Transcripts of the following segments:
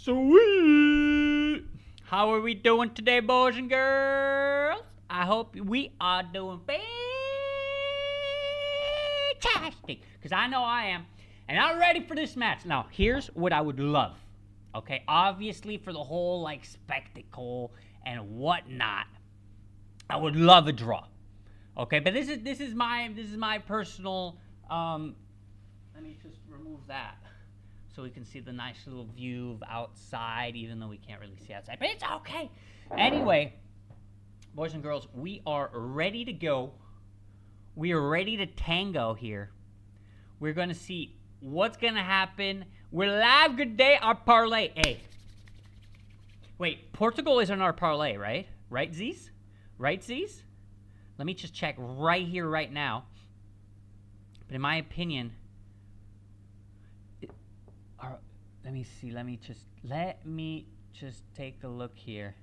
Sweet! How are we doing today, boys and girls? I hope we are doing fantastic, because I know I am. And I'm ready for this match. Now, here's what I would love. Okay, obviously for the whole, like, spectacle and whatnot, I would love a draw. Okay, but this is my personal, let me just remove that so we can see the nice little view of outside, even though we can't really see outside, but it's okay. Anyway, boys and girls, we are ready to go. We are ready to tango here. We're going to see what's going to happen. We're live. Good day. Our parlay. Hey. Wait, Portugal is on our parlay, right? Right, Z's? Right, Z's? Let me just check right here, right now. But in my opinion, let me see. Let me just take a look here.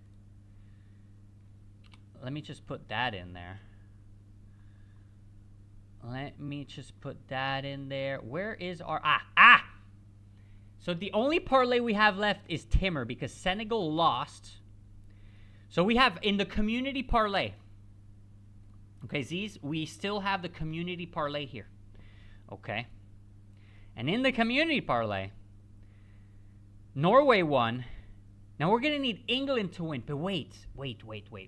Let me just put that in there. Let me just put that in there. Where is our... So the only parlay we have left is Timor because Senegal lost. So we have in the community parlay. Okay, Z's, we still have the community parlay here. Okay. And in the community parlay, Norway won. Now we're going to need England to win. But wait.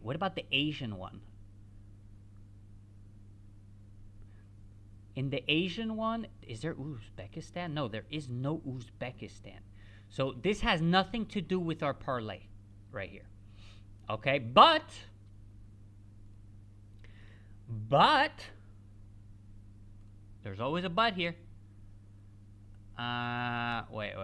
What about the Asian one? In the Asian one, is there Uzbekistan? No, there is no Uzbekistan. So this has nothing to do with our parlay right here. Okay, but there's always a but here. Wait.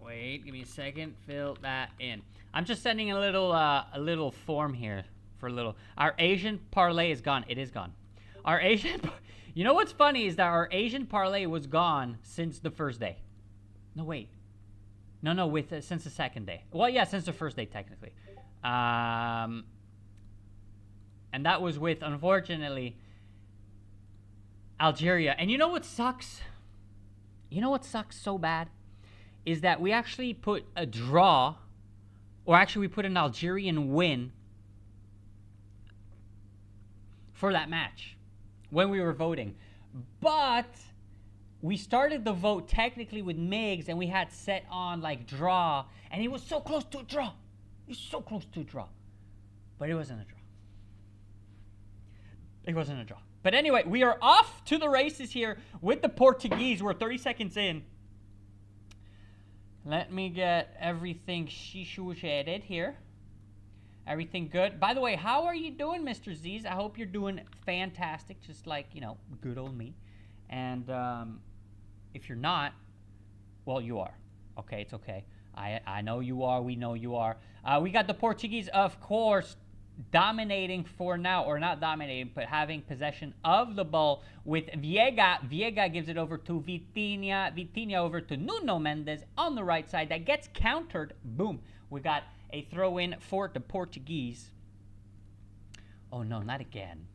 Wait, give me a second. Fill that in. I'm just sending a little form here for a little. Our Asian parlay is gone. It is gone. Our Asian. You know what's funny is that our Asian parlay was gone since the first day. No, wait. No, since the second day. Well, yeah, since the first day technically. And that was with, unfortunately, Algeria. And you know what sucks? You know what sucks so bad? Is that we actually put a draw, or actually we put an Algerian win for that match when we were voting. But we started the vote technically with Migs, and we had set on like draw, and it was so close to a draw. It was so close to a draw. But it wasn't a draw. It wasn't a draw. But anyway, we are off to the races here with the Portuguese. We're 30 seconds in. Let me get everything situated here. Everything good. By the way, how are you doing, Mr. Z's? I hope you're doing fantastic, just like, you know, good old me. And if you're not, well, you are. Okay, it's okay. I know you are. We know you are. We got the Portuguese, of course, dominating for now, or not dominating, but having possession of the ball with Viega. Viega gives it over to Vitinha. Vitinha over to Nuno Mendes on the right side. That gets countered. Boom. We got a throw-in for the Portuguese. Oh, no, not again.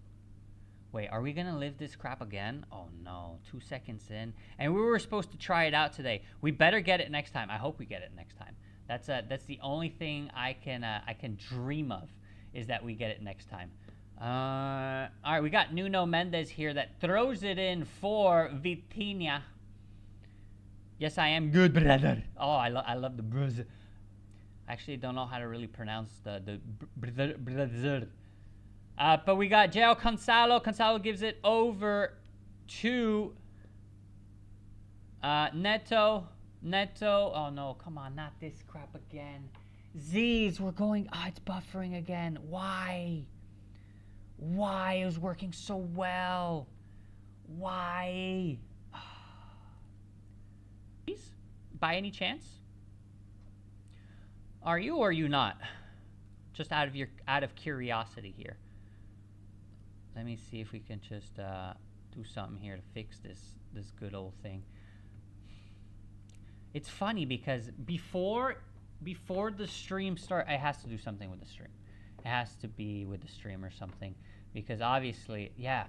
Wait, are we going to live this crap again? Oh, no. 2 seconds in. And we were supposed to try it out today. We better get it next time. I hope we get it next time. That's the only thing I can dream of, is that we get it next time. All right, we got Nuno Mendes here that throws it in for Vitinha. Yes, I am good, brother. Oh, I love the brother. I actually don't know how to really pronounce the brother. But we got João Cancelo. Cancelo gives it over to Neto. Oh, no, come on, not this crap again. Z's, we're going... it's buffering again. Why? It was working so well. Why? By any chance? Are you or are you not? Just out of curiosity here. Let me see if we can just do something here to fix this good old thing. It's funny because before the stream start, it has to do something with the stream. It has to be with the stream or something. Because obviously, yeah.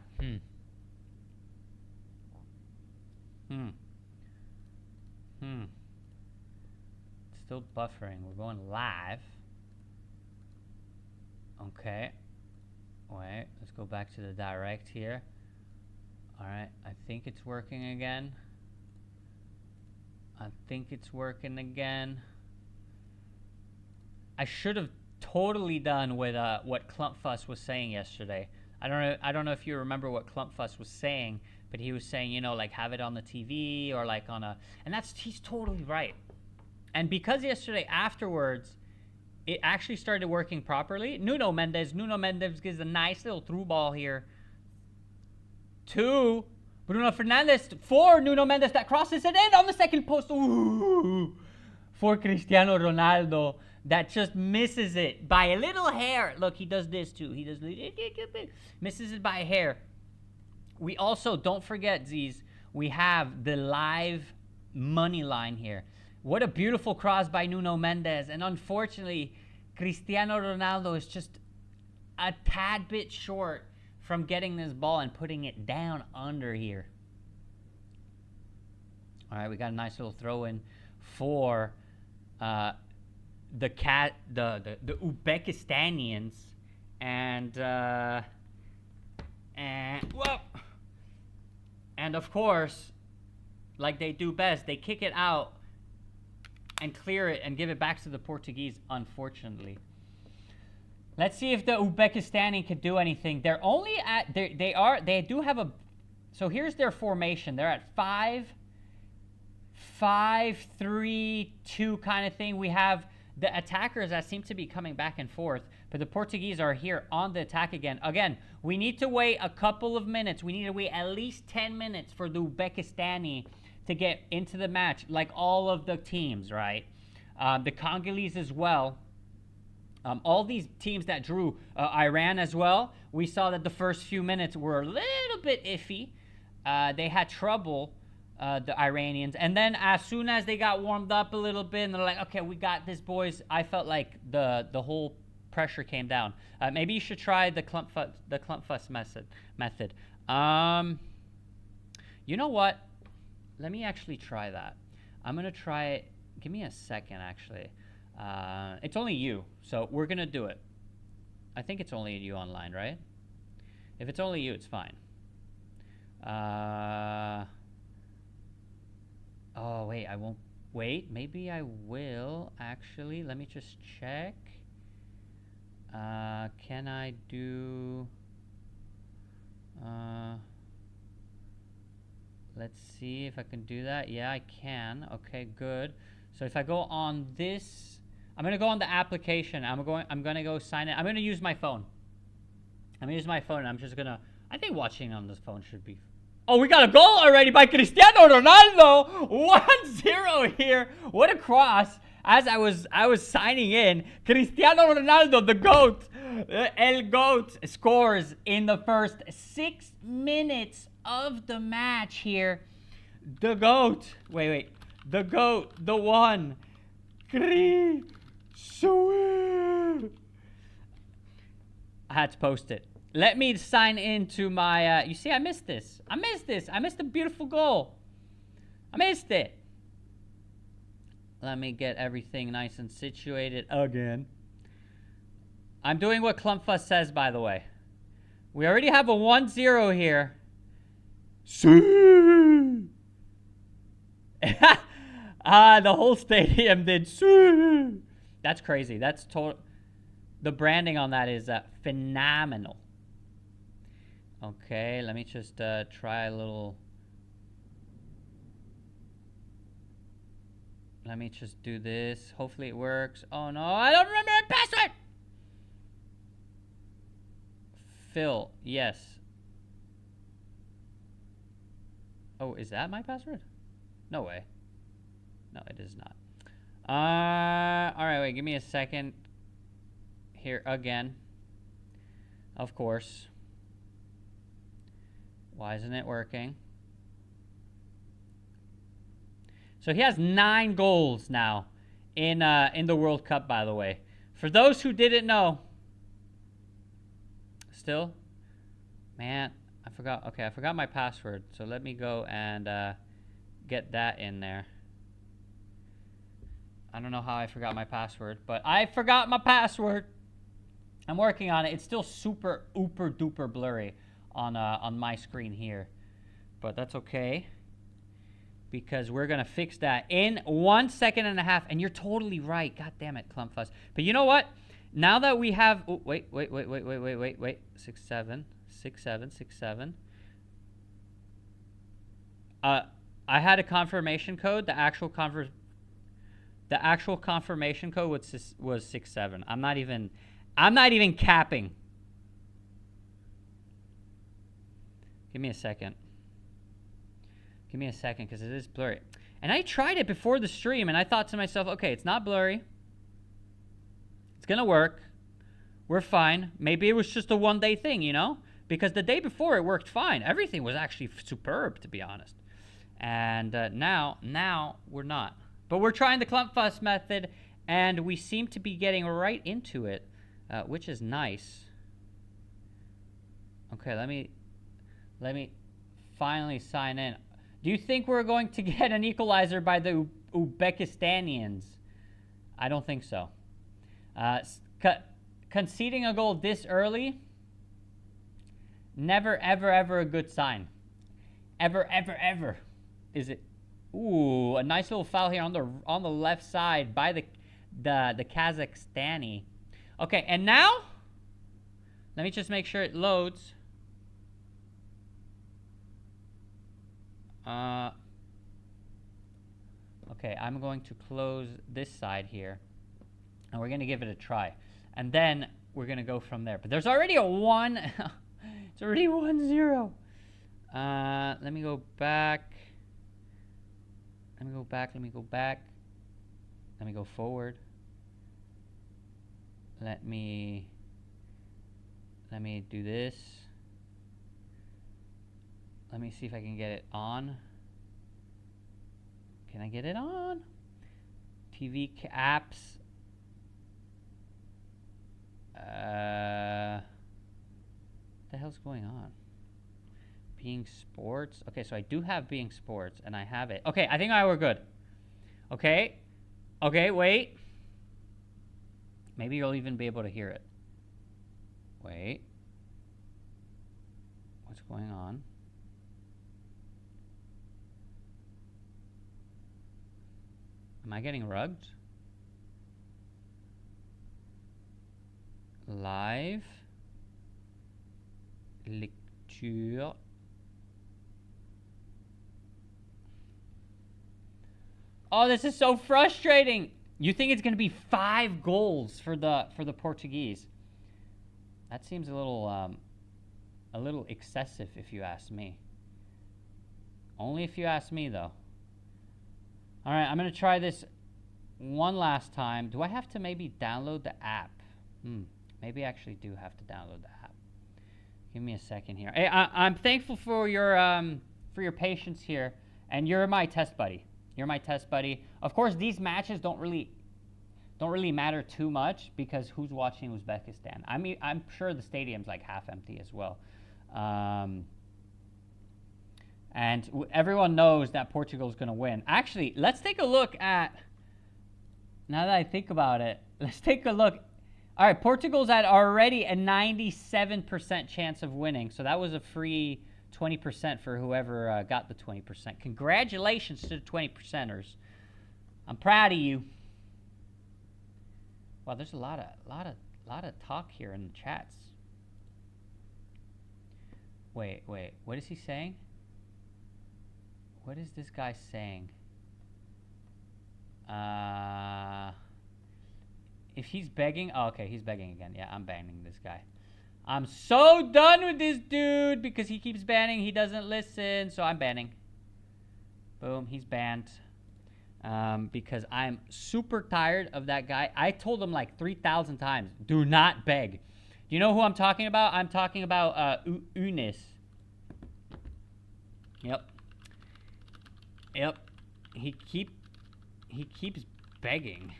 Still buffering. We're going live. Okay. Wait, let's go back to the direct here. Alright, I think it's working again. I should have totally done with what Klumpfuss was saying yesterday. I don't know if you remember what Klumpfuss was saying, but he was saying, you know, like have it on the TV or like on a, and he's totally right. And because yesterday afterwards, it actually started working properly. Nuno Mendes gives a nice little through ball here to Bruno Fernandes for Nuno Mendes that crosses it in on the second post. Ooh, for Cristiano Ronaldo that just misses it by a little hair. Look, he does this too. He does misses it by a hair. We also, don't forget, Z's, we have the live money line here. What a beautiful cross by Nuno Mendes. And unfortunately, Cristiano Ronaldo is just a tad bit short from getting this ball and putting it down under here. All right, we got a nice little throw in for the Uzbekistanians, and of course, like they do best, they kick it out and clear it and give it back to the Portuguese, unfortunately. Let's see if the Uzbekistani could do anything. They're only at, they do have a, so here's their formation. They're at 5-5-3-2 kind of thing. We have the attackers that seem to be coming back and forth, but the Portuguese are here on the attack again. Again, we need to wait a couple of minutes. We need to wait at least 10 minutes for the Uzbekistani to get into the match, like all of the teams, right? The Congolese as well. All these teams that drew, Iran as well, we saw that the first few minutes were a little bit iffy. They had trouble, the Iranians. And then as soon as they got warmed up a little bit, and they're like, okay, we got this, boys, I felt like the whole pressure came down. Maybe you should try the Klumpfuss method. You know what? Let me actually try that. I'm going to try it. Give me a second, actually. It's only you, so we're going to do it. I think it's only you online, right? If it's only you, it's fine. Oh, wait, I won't. Wait, maybe I will, actually. Let me just check. Can I do... let's see if I can do that. Yeah, I can. Okay, good. So if I go on this, I'm gonna go on the application. I'm gonna go sign in. I'm gonna use my phone. I'm gonna use my phone. I'm just gonna. I think watching on this phone should be. Oh, we got a goal already by Cristiano Ronaldo. 1-0 here. What a cross! As I was signing in, Cristiano Ronaldo, the GOAT, El GOAT, scores in the first 6 minutes of the match here. The GOAT. Wait. The GOAT. The one. I had to post it. Let me sign into my... you see, I missed this. I missed a beautiful goal. I missed it. Let me get everything nice and situated again. I'm doing what Klumpfuss says, by the way. We already have a 1-0 here. The whole stadium did. That's crazy. That's total. The branding on that is phenomenal. Okay, let me just try a little. Let me just do this. Hopefully it works. Oh no, I don't remember my password. Phil, yes. Oh, is that my password? No way. No, it is not. All right, wait, give me a second. Here again. Of course. Why isn't it working? So he has 9 goals now in the World Cup, by the way. For those who didn't know, still? Man, I forgot. Okay, I forgot my password. So let me go and get that in there. I don't know how I forgot my password, but I forgot my password. I'm working on it. It's still super, ooper, duper blurry on my screen here. But that's okay, because we're going to fix that in 1.5 seconds. And you're totally right. God damn it, Clumpfuss. But you know what? Now that we have... Oh, wait. 6, 7. 6, 7, 6, 7. I had a confirmation code. The actual confirmation code was 6, 7. I'm not even capping. Give me a second. Give me a second, because it is blurry. And I tried it before the stream, and I thought to myself, okay, it's not blurry. It's going to work. We're fine. Maybe it was just a one-day thing, you know? Because the day before, it worked fine. Everything was actually superb, to be honest. And now we're not. But we're trying the Clumpfuss method, and we seem to be getting right into it, which is nice. Okay, let me finally sign in. Do you think we're going to get an equalizer by the Uzbekistanians? I don't think so. Conceding a goal this early, never, ever, ever a good sign. Ever, ever, ever. Is it? Ooh, a nice little foul here on the left side by the Kazakhstani. Okay, and now let me just make sure it loads. Okay, I'm going to close this side here, and we're going to give it a try. And then we're going to go from there. But there's already a 1. It's already 1-0. Let me go back. Let me go back. Let me go back. Let me go forward. Let me do this. Let me see if I can get it on. Can I get it on? TV apps. What the hell's going on? beIN Sports. Okay, so I do have beIN Sports, and I have it. Okay, I think we're good. Okay. Okay, wait. Maybe you'll even be able to hear it. Wait. What's going on? Am I getting rugged? Live. Lecture. Oh, this is so frustrating. You think it's going to be 5 goals for the Portuguese? That seems a little excessive, if you ask me. Only if you ask me, though. All right, I'm going to try this one last time. Do I have to maybe download the app? Maybe I actually do have to download the app. Give me a second here. Hey, I'm thankful for your patience here, and you're my test buddy. You're my test buddy. Of course, these matches don't really matter too much, because who's watching Uzbekistan? I mean, I'm sure the stadium's like half empty as well. And everyone knows that Portugal's going to win. Actually, let's take a look at, now that I think about it, let's take a look. All right, Portugal's at already a 97% chance of winning. So that was a free 20% for whoever got the 20%. Congratulations to the 20%ers. I'm proud of you. Wow, there's a lot of talk here in the chats. Wait, what is he saying? What is this guy saying? If he's begging, oh, okay, he's begging again. Yeah, I'm banning this guy. I'm so done with this dude because he keeps banning. He doesn't listen, so I'm banning. Boom, he's banned. Because I'm super tired of that guy. I told him like 3,000 times, do not beg. Do you know who I'm talking about? I'm talking about Unis. Yep. He keeps begging.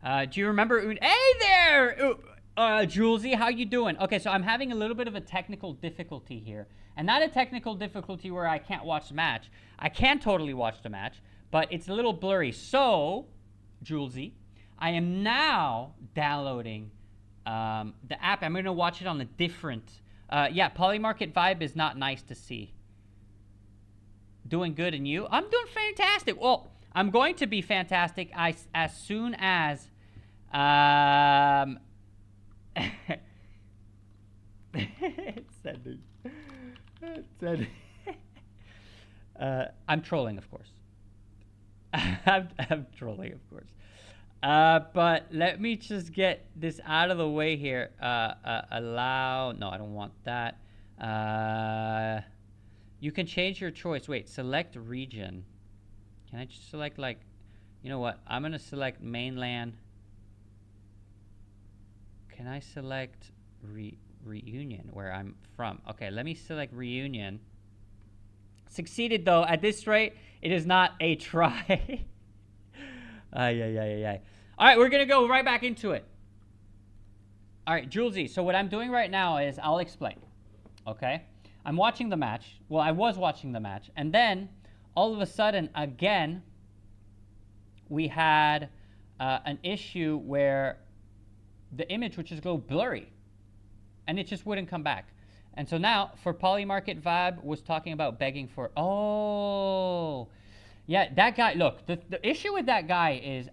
Do you remember Hey there! Julesy, how you doing? Okay, so I'm having a little bit of a technical difficulty here. And not a technical difficulty where I can't watch the match. I can totally watch the match, but it's a little blurry. So, Julesy, I am now downloading the app. I'm going to watch it on a different... yeah, Polymarket vibe is not nice to see. Doing good, and you? I'm doing fantastic. Well, I'm going to be fantastic as soon as... it's sending. It's sending. I'm trolling, of course. I'm trolling, of course. But let me just get this out of the way here. Allow. No, I don't want that. You can change your choice. Wait, select region. Can I just select, like, you know what? I'm going to select mainland. Can I select Reunion, where I'm from? Okay, let me select Reunion. Succeeded, though. At this rate, it is not a try. All right, we're going to go right back into it. All right, Julesy, so what I'm doing right now is I'll explain, okay? I'm watching the match. Well, I was watching the match. And then, all of a sudden, again, we had an issue where the image would just go blurry. And it just wouldn't come back. And so now, for Polymarket Vibe, was talking about begging for... Oh! Yeah, that guy... Look, the issue with that guy is...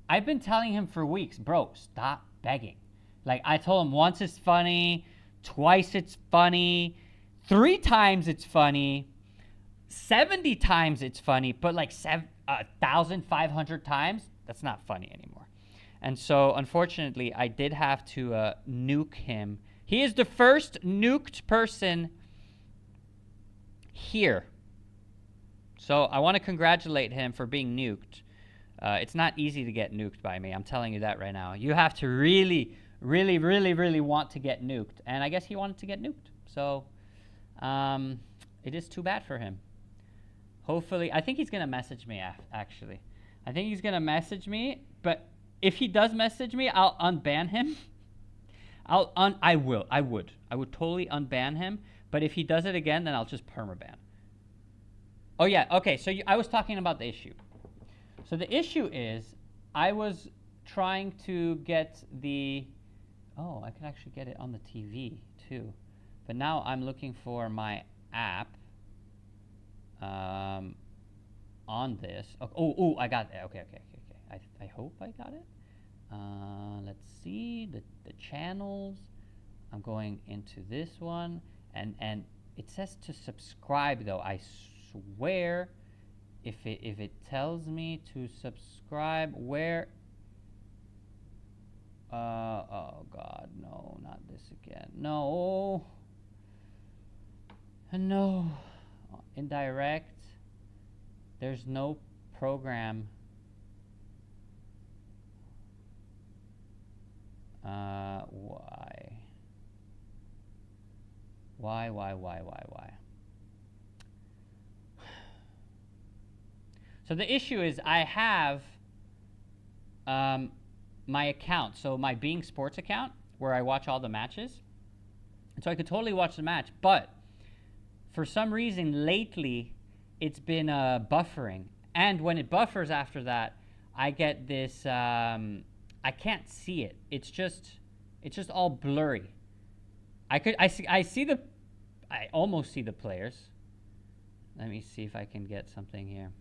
I've been telling him for weeks, bro, stop begging. Like, I told him once it's funny, twice it's funny, 3 times it's funny, 70 times it's funny, but like 1,500 times, that's not funny anymore. And so, unfortunately, I did have to nuke him. He is the first nuked person here. So I want to congratulate him for being nuked. It's not easy to get nuked by me. I'm telling you that right now. You have to really, really, really, really want to get nuked. And I guess he wanted to get nuked. So it is too bad for him. Hopefully, I think he's going to message me, actually. I think he's going to message me. But if he does message me, I'll unban him. I would totally unban him. But if he does it again, then I'll just permaban. Oh, yeah. Okay, so I was talking about the issue. So the issue is I was trying to get the... Oh, I could actually get it on the TV, too. But now I'm looking for my app on this. Oh, I got it. Okay. I hope I got it. Let's see the channels. I'm going into this one, and it says to subscribe, though. I swear, if it tells me to subscribe, where? Oh God, no, not this again. No. Indirect. There's no program. Why? So the issue is I have my account, so my beIN Sports account, where I watch all the matches. And so I could totally watch the match, but for some reason lately it's been buffering. And when it buffers after that, I get this, I can't see it. It's just all blurry. I almost see the players. Let me see if I can get something here.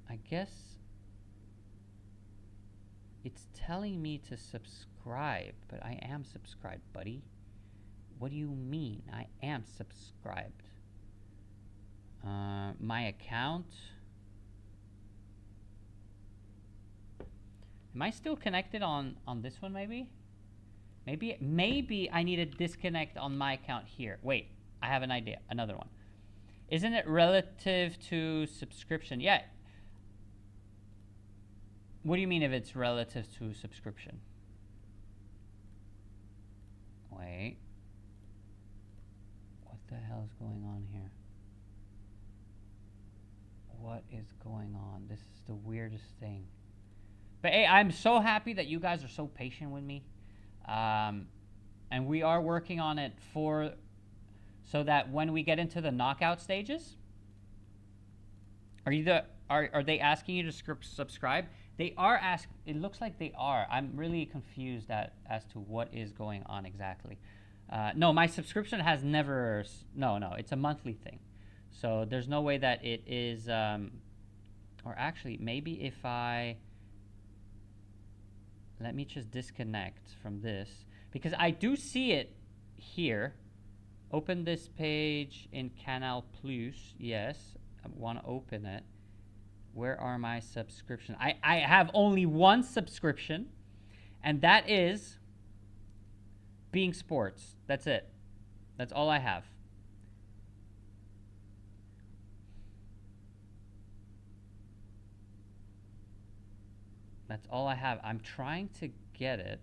I guess it's telling me to subscribe, but I am subscribed, buddy. What do you mean? I am subscribed. My account. Am I still connected on this one, maybe? Maybe I need to disconnect on my account here. Wait, I have an idea. Another one. Isn't it relative to subscription? Yeah. What do you mean if it's relative to subscription? Wait. What the hell is going on here? What is going on? This is the weirdest thing. But hey, I'm so happy that you guys are so patient with me. And we are working on it so that when we get into the knockout stages, are they asking you to subscribe? They are asking. It looks like they are. I'm really confused as to what is going on exactly. No, my subscription has never. No, it's a monthly thing. So there's no way that it is. Or actually, maybe if let me just disconnect from this, because I do see it here. Open this page in Canal Plus. Yes, I want to open it. Where are my subscriptions? I have only one subscription, and that is beIN Sports. That's it. That's all I have. That's all I have. I'm trying to get it.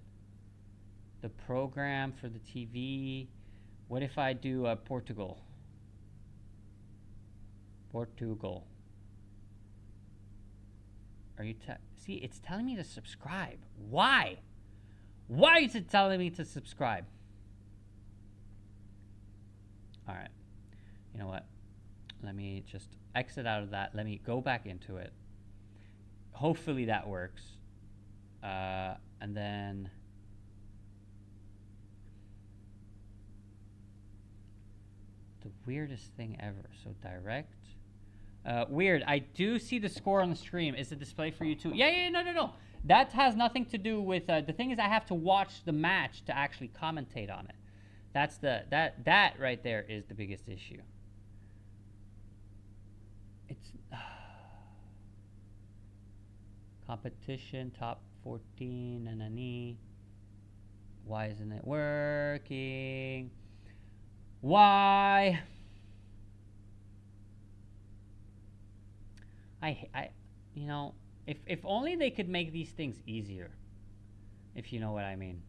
The program for the TV. What if I do Portugal? Portugal. Are you see, it's telling me to subscribe. Why? Why is it telling me to subscribe? All right. You know what? Let me just exit out of that. Let me go back into it. Hopefully that works. And then the weirdest thing ever. So direct. Weird. I do see the score on the stream. Is the display for you too? Yeah. No. That has nothing to do with. The thing is, I have to watch the match to actually commentate on it. That's that right there is the biggest issue. It's competition top 14 and why isn't it working? Why? You know, if only they could make these things easier, if you know what I mean.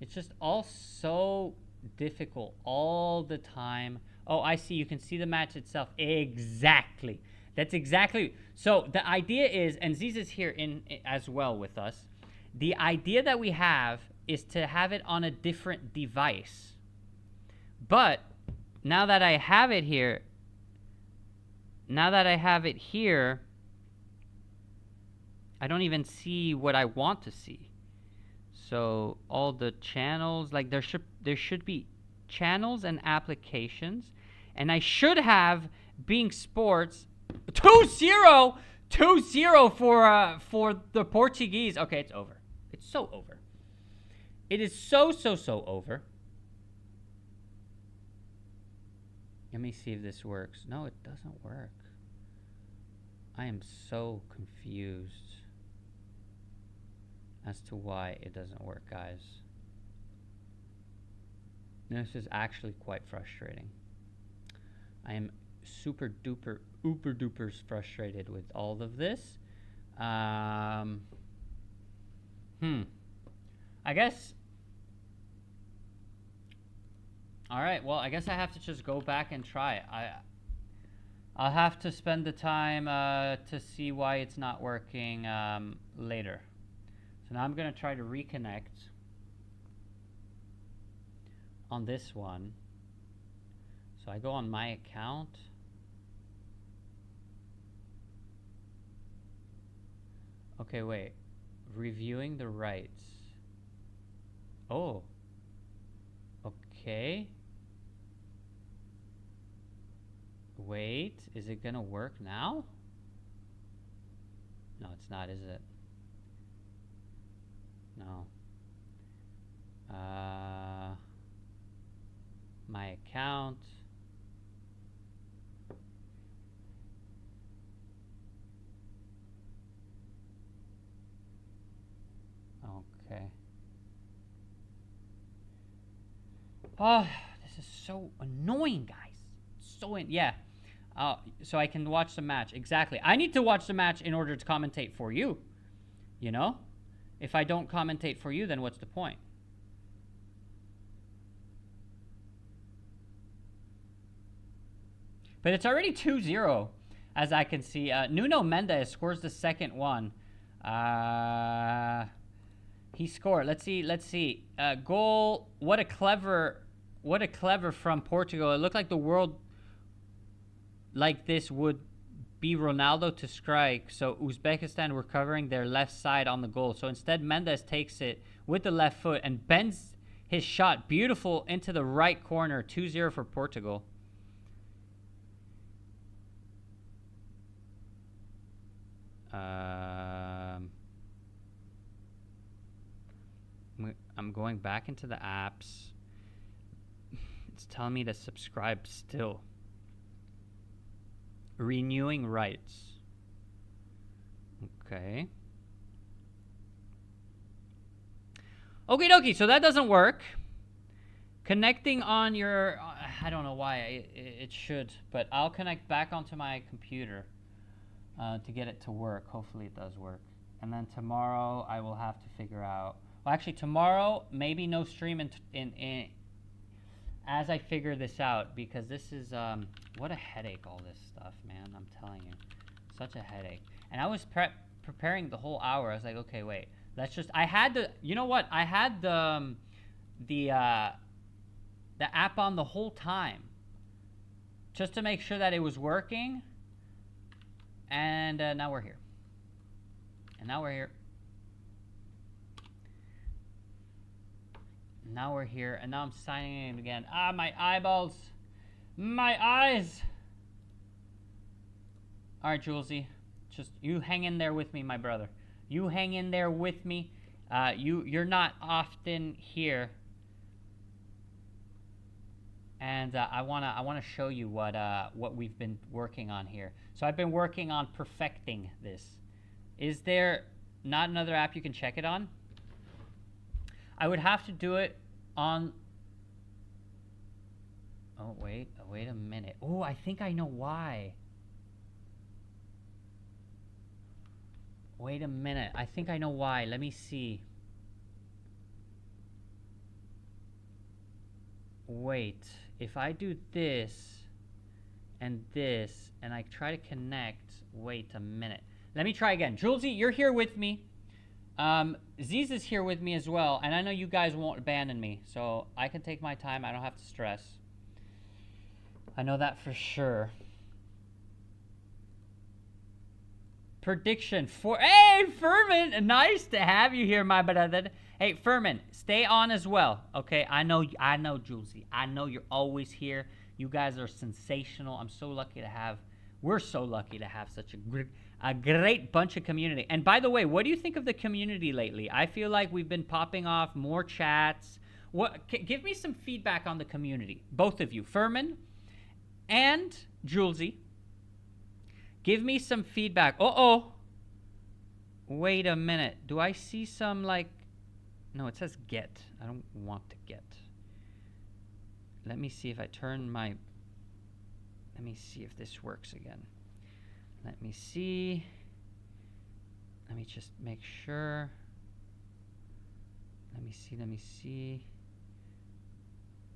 It's just all so difficult all the time. Oh, I see. You can see the match itself. Exactly. That's exactly. So the idea is, and Ziz is here as well with us. The idea that we have is to have it on a different device. But now that I have it here, I don't even see what I want to see. So all the channels, like there should be channels and applications, and I should have beIN Sports 2-0 for the Portuguese. Okay, it's over. It's so over. It is so over. Let me see if this works. No, it doesn't work. I am so confused as to why it doesn't work, guys. This is actually quite frustrating. I am super duper uber duper frustrated with all of this. I guess. All right. Well, I guess I have to just go back and try it. I'll have to spend the time to see why it's not working later. So now I'm gonna try to reconnect on this one. So I go on my account. Okay, wait. Reviewing the rights. Oh. Okay. Wait, is it gonna work now? No, it's not, is it? No. My account. Okay. Oh, this is so annoying, guys. Yeah. So I can watch the match. Exactly. I need to watch the match in order to commentate for you. You know? If I don't commentate for you, then what's the point? But it's already 2-0, as I can see. Nuno Mendes scores the second one. He scored. Let's see. Goal. What a clever from Portugal. It looked like the world like this would be Ronaldo to strike. So Uzbekistan were covering their left side on the goal. So instead, Mendes takes it with the left foot and bends his shot beautiful into the right corner. 2-0 for Portugal. I'm going back into the apps. It's telling me to subscribe still. Renewing rights. Okay. Okie dokie, so that doesn't work. Connecting on your... I don't know why it should, but I'll connect back onto my computer to get it to work. Hopefully it does work. And then tomorrow I will have to figure out... Well, actually tomorrow, maybe no stream in as I figure this out, because this is... what a headache, all this stuff, man. I'm telling you. Such a headache. And I was preparing the whole hour. I was like, okay, wait. Let's just... I had the... You know what? I had the app on the whole time, just to make sure that it was working. And now we're here. Now we're here, and now I'm signing in again. Ah, my eyeballs. My eyes. All right, Julesy. Just, you hang in there with me, my brother. You hang in there with me. You're not often here. And I wanna show you what we've been working on here. So I've been working on perfecting this. Is there not another app you can check it on? I would have to do it on... Oh, wait a minute. Oh, I think I know why. Wait a minute. I think I know why. Let me see. Wait. If I do this, and I try to connect... Wait a minute. Let me try again. Julesy, you're here with me. Ziz is here with me as well, and I know you guys won't abandon me, so I can take my time. I don't have to stress. I know that for sure. Prediction for... Hey, Furman! Nice to have you here, my brother. Hey, Furman, stay on as well, okay? I know, Julesy. I know you're always here. You guys are sensational. I'm so lucky to have... We're so lucky to have such a great bunch of community. And by the way, what do you think of the community lately? I feel like we've been popping off more chats. Give me some feedback on the community. Both of you, Furman and Julesy. Give me some feedback. Uh-oh. Wait a minute. Do I see some, like... No, it says get. I don't want to get. Let me see if I turn my... Let me see if this works again. Let me see. Let me just make sure. Let me see.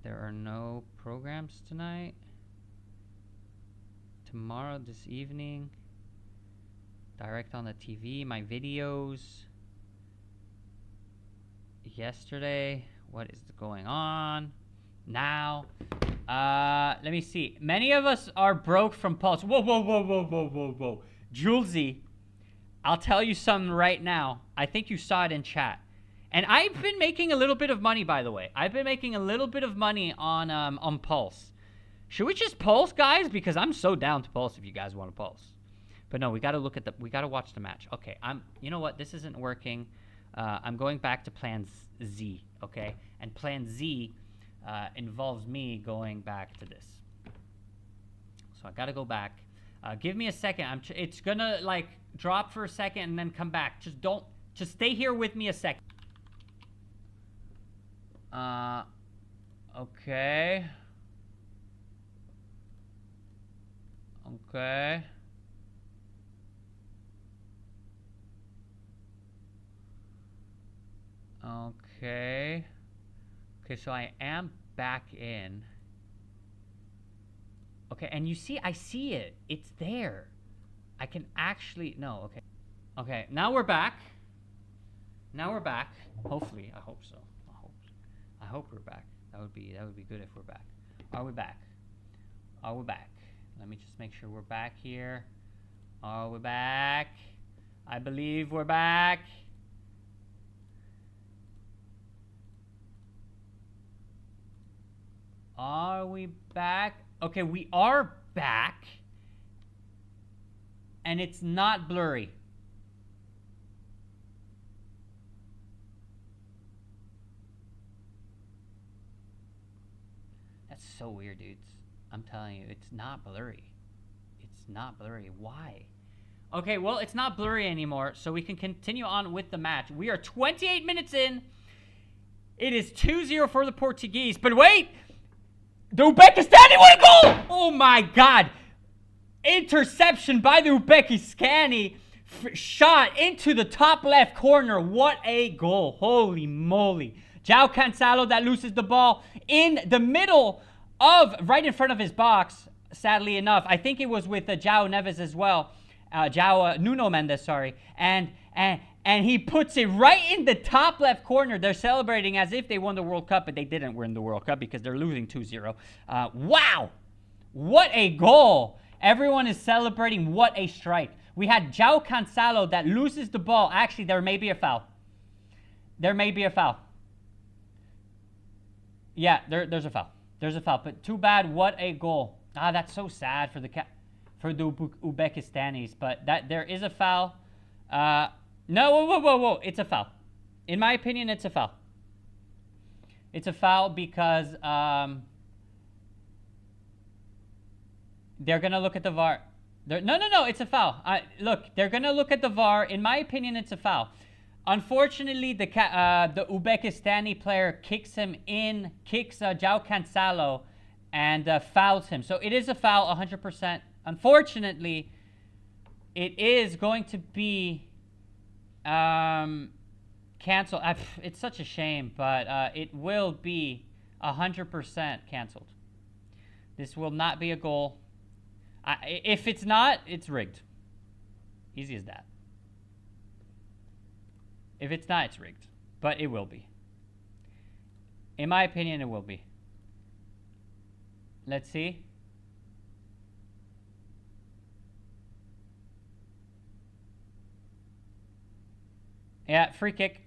There are no programs tonight. Tomorrow, this evening. Direct on the TV, my videos. Yesterday, what is going on now? Let me see. Many of us are broke from Pulse. Whoa. Julesy, I'll tell you something right now. I think you saw it in chat. And I've been making a little bit of money, by the way. I've been making a little bit of money on Pulse. Should we just Pulse, guys? Because I'm so down to Pulse if you guys want to Pulse. But no, we got to watch the match. Okay, you know what? This isn't working. I'm going back to Plan Z, okay? And Plan Z involves me going back to this. So I got to go back. Give me a second. It's going to, like, drop for a second and then come back. Just stay here with me a second. Okay. Okay. Okay. Okay, so I am back in. Okay, and you see, I see it. It's there. I can actually, no, okay. Okay, now we're back. Now we're back. Hopefully, I hope so. I hope we're back. That would be good if we're back. Are we back? Are we back? Let me just make sure we're back here. Are we back? I believe we're back. Are we back? Okay, we are back. And it's not blurry. That's so weird, dudes. I'm telling you, it's not blurry. It's not blurry. Why? Okay, well, it's not blurry anymore, so we can continue on with the match. We are 28 minutes in. It is 2-0 for the Portuguese. But wait! The Uzbekistani won a goal! Oh my god! Interception by the Uzbekistani. Shot into the top left corner. What a goal. Holy moly. João Cancelo that loses the ball in the middle of, right in front of his box, sadly enough. I think it was with João Neves as well. Nuno Mendes, sorry. And he puts it right in the top left corner. They're celebrating as if they won the World Cup, but they didn't win the World Cup because they're losing 2-0. Wow! What a goal! Everyone is celebrating. What a strike. We had João Cancelo that loses the ball. Actually, there may be a foul. There may be a foul. Yeah, there's a foul. There's a foul. But too bad. What a goal. Ah, that's so sad for the Uzbekistanis. But there is a foul. No, whoa. It's a foul. In my opinion, it's a foul. It's a foul because they're going to look at the VAR. No, it's a foul. Look, they're going to look at the VAR. In my opinion, it's a foul. Unfortunately, the Uzbekistani player kicks João Cancelo and fouls him. So it is a foul 100%. Unfortunately, it is going to be canceled. It's such a shame, but it will be 100% canceled. This will not be a goal. If it's not, it's rigged. Easy as that. If it's not, it's rigged. But it will be. In my opinion, it will be. Let's see. Yeah, free kick.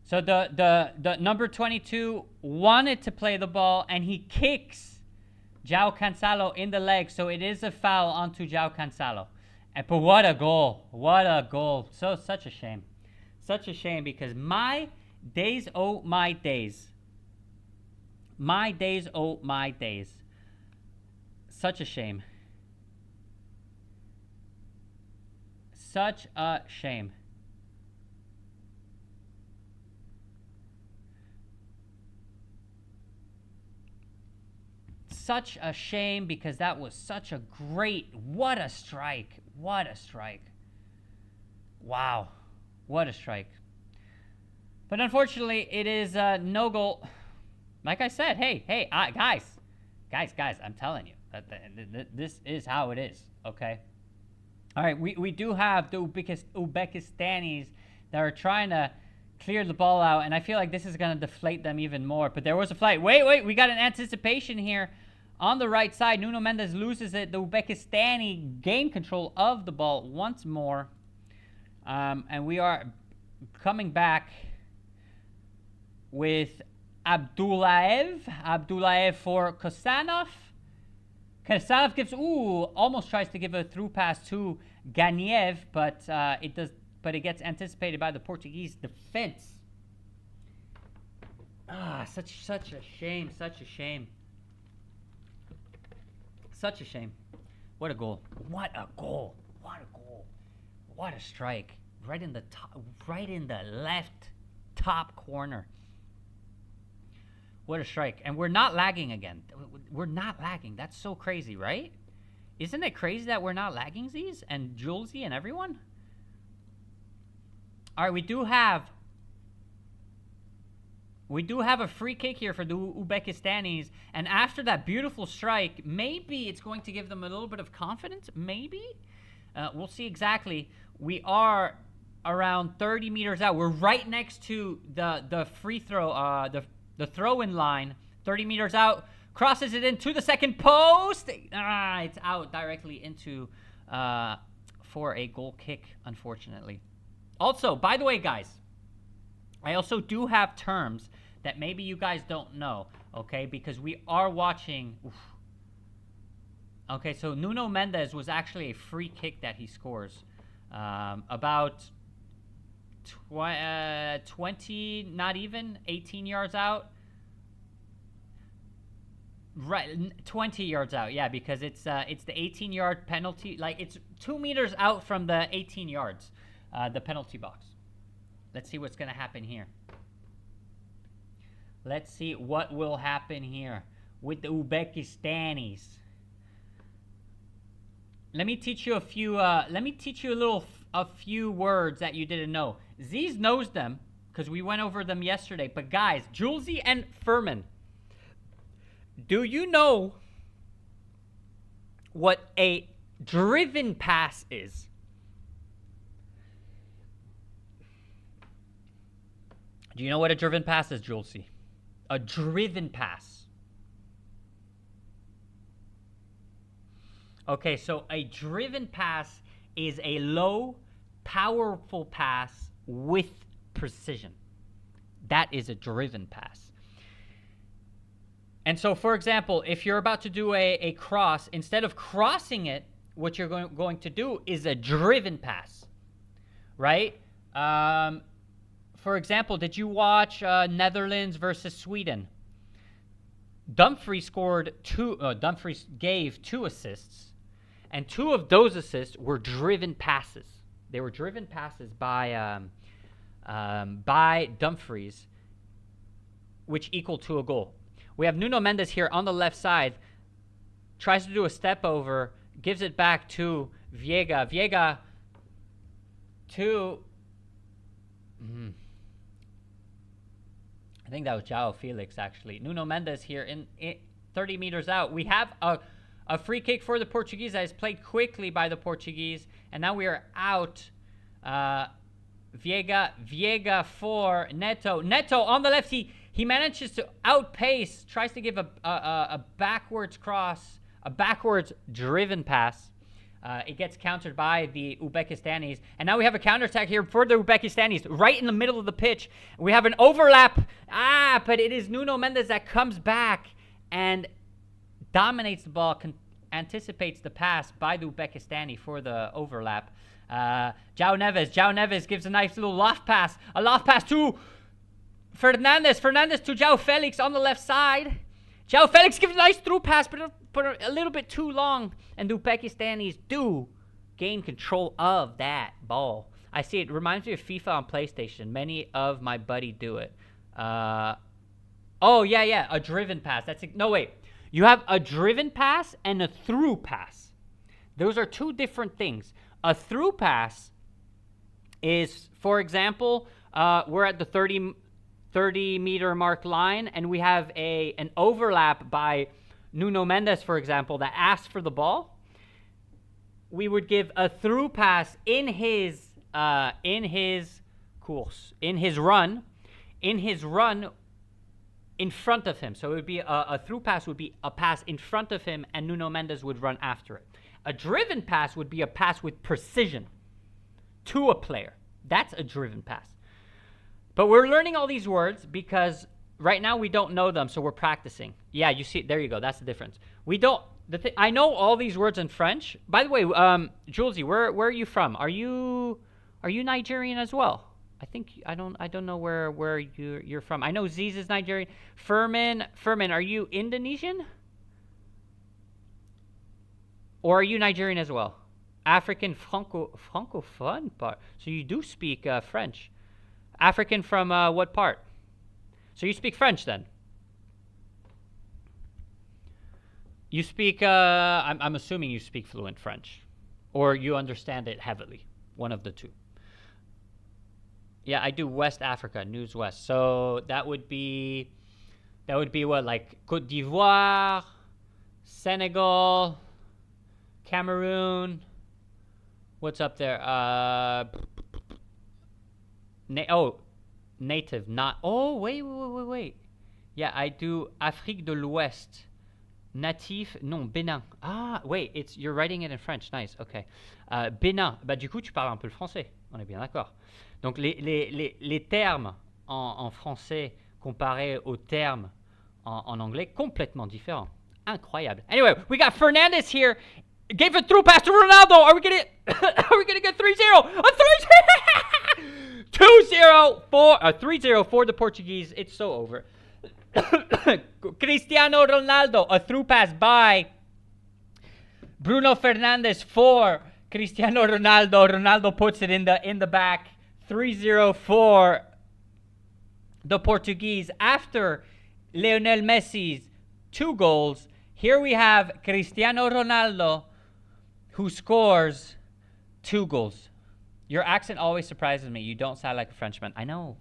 So the number 22 wanted to play the ball, and he kicks João Cancelo in the leg. So it is a foul onto João Cancelo. But what a goal. What a goal. Such a shame. Such a shame because my days, oh my days. My days, oh my days. Such a shame. Such a shame. Such a shame because that was such a great, what a strike. What a strike. Wow. What a strike. But unfortunately, it is no goal. Like I said, hey, guys, I'm telling you, this is how it is, okay? All right, we do have the Uzbekistanis that are trying to clear the ball out, and I feel like this is going to deflate them even more. But there was a flight. Wait, we got an anticipation here. On the right side, Nuno Mendes loses it. The Uzbekistani gain control of the ball once more. And we are coming back with Abdullaev for Kosanov. Kosanov gives, almost tries to give a through pass to Ganiev, but it gets anticipated by the Portuguese defense. Such a shame, such a shame. Such a shame. What a goal. What a goal. What a goal. What a strike. Right in the top, right in the left top corner. What a strike. And we're not lagging again. We're not lagging. That's so crazy, right? Isn't it crazy that we're not lagging, Z's and Julesy and everyone? All right, we do have a free kick here for the Uzbekistanis, and after that beautiful strike, maybe it's going to give them a little bit of confidence. Maybe we'll see exactly. We are around 30 meters out. We're right next to the free throw, the throw-in line. 30 meters out, crosses it into the second post. It's out directly into for a goal kick, unfortunately. Also, by the way, guys, I also do have terms that maybe you guys don't know, okay? Because we are watching. Oof. Okay, so Nuno Mendes was actually a free kick that he scores. About 20, not even, 18 yards out. Right, 20 yards out, yeah, because it's the 18-yard penalty. Like, it's 2 meters out from the 18 yards, the penalty box. Let's see what's going to happen here. Let's see what will happen here with the Uzbekistanis. Let me teach you a few. Let me teach you a few words that you didn't know. Ziz knows them because we went over them yesterday. But guys, Julesy and Furman, do you know what a driven pass is? Do you know what a driven pass is, Julesy? A driven pass. Okay, so a driven pass is a low, powerful pass with precision. That is a driven pass. And so, for example, if you're about to do a cross, instead of crossing it, what you're going to do is a driven pass, right? For example, did you watch Netherlands versus Sweden? Dumfries Dumfries gave 2 assists, and 2 of those assists were driven passes. They were driven passes by Dumfries, which equal to a goal. We have Nuno Mendes here on the left side, tries to do a step over, gives it back to Viega. Viega to... I think that was João Felix, actually. Nuno Mendes here in 30 meters out. We have a free kick for the Portuguese that is played quickly by the Portuguese. And now we are out. Viega for Neto. Neto on the left. He manages to outpace, tries to give a backwards cross, a backwards driven pass. It gets countered by the Uzbekistanis. And now we have a counterattack here for the Uzbekistanis, right in the middle of the pitch. We have an overlap. But it is Nuno Mendes that comes back and dominates the ball, anticipates the pass by the Uzbekistani for the overlap. João Neves gives a nice little loft pass. A loft pass to Fernandes. Fernandes to João Felix on the left side. João Felix gives a nice through pass, but a little bit too long. And the Uzbekistanis do gain control of that ball. I see it reminds me of FIFA on PlayStation. Many of my buddy do it. A driven pass. No, wait. You have a driven pass and a through pass. Those are 2 different things. A through pass is, for example, we're at the 30-meter mark line, and we have an overlap by Nuno Mendes, for example, that asks for the ball. We would give a through pass in his run in front of him. So it would be a through pass would be a pass in front of him, and Nuno Mendes would run after it. A driven pass would be a pass with precision to a player. That's a driven pass. But we're learning all these words because right now we don't know them, so we're practicing. Yeah, you see, there you go. That's the difference. We don't. I know all these words in French. By the way, Julesy, where are you from? Are you Nigerian as well? I don't know where you're from. I know Ziz is Nigerian. Furman, are you Indonesian? Or are you Nigerian as well? African francophone part. So you do speak French. African from what part? So you speak French then? You speak, I'm assuming you speak fluent French. Or you understand it heavily. One of the 2. Yeah, I do West Africa, News West. So that would be what, like Côte d'Ivoire, Senegal, Cameroon. What's up there? native, not... Oh, wait. Yeah, I do Afrique de l'Ouest. Natif, non, Bénin. Ah, wait, you're writing it in French. Nice, okay. Bénin, bah du coup, tu parles un peu le français. On est bien d'accord. Donc, les termes en français comparés aux termes en anglais, complètement différents. Incroyable. Anyway, we got Fernandez here. Gave a through pass to Ronaldo. Are we gonna get 3-0? A 3-0! 2-0 for 3-0 for the Portuguese. It's so over. Cristiano Ronaldo, a through pass by Bruno Fernandes for Cristiano Ronaldo. Ronaldo puts it in the back. 3-0 for the Portuguese. After Lionel Messi's 2 goals, here we have Cristiano Ronaldo, who scores 2 goals. Your accent always surprises me. You don't sound like a Frenchman. I know.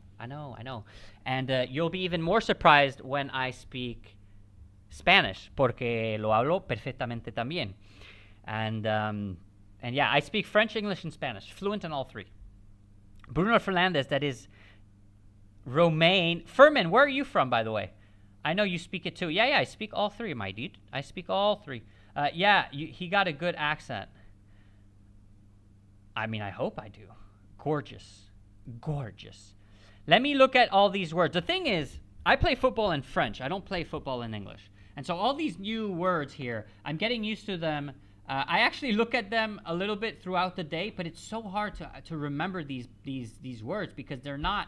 And you'll be even more surprised when I speak Spanish, porque lo hablo perfectamente también. And yeah, I speak French, English, and Spanish, fluent in all 3. Bruno Fernandes, that is Romain. Furman, where are you from, by the way? I know you speak it too. Yeah, I speak all 3, my dude. I speak all 3. He got a good accent. I mean, I hope I do. Gorgeous. Let me look at all these words. The thing is, I play football in French. I don't play football in English. And so all these new words here, I'm getting used to them. I actually look at them a little bit throughout the day, but it's so hard to remember these words because they're not.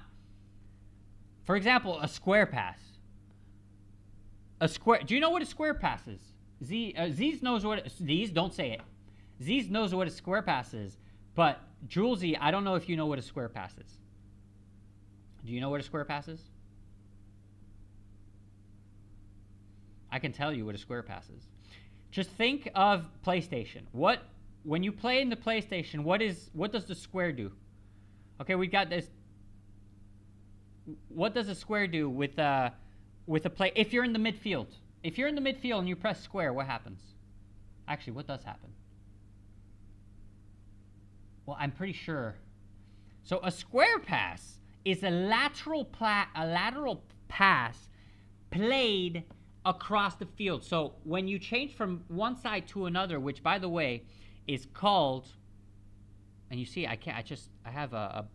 For example, a square pass. Do you know what a square pass is? Ziz knows what. Ziz, don't say it. Ziz knows what a square pass is, but Julesy, I don't know if you know what a square pass is. Do you know what a square pass is? I can tell you what a square pass is. Just think of PlayStation. When you play in the PlayStation, what does the square do? Okay, we got this. What does a square do with a play? If you're in the midfield. If you're in the midfield and you press square, what happens? Actually, what does happen? Well, I'm pretty sure. So a square pass is a lateral pass played across the field. So when you change from one side to another, which by the way is called, and you see I have a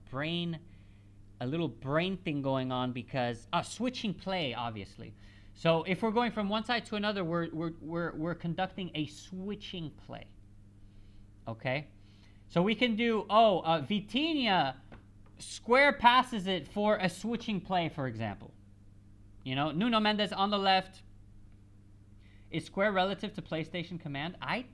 little brain thing going on because switching play, obviously. So if we're going from one side to another, we're conducting a switching play. Okay, so we can do Vitinha square passes it for a switching play, for example. You know, Nuno Mendes on the left. Is square relative to PlayStation command? I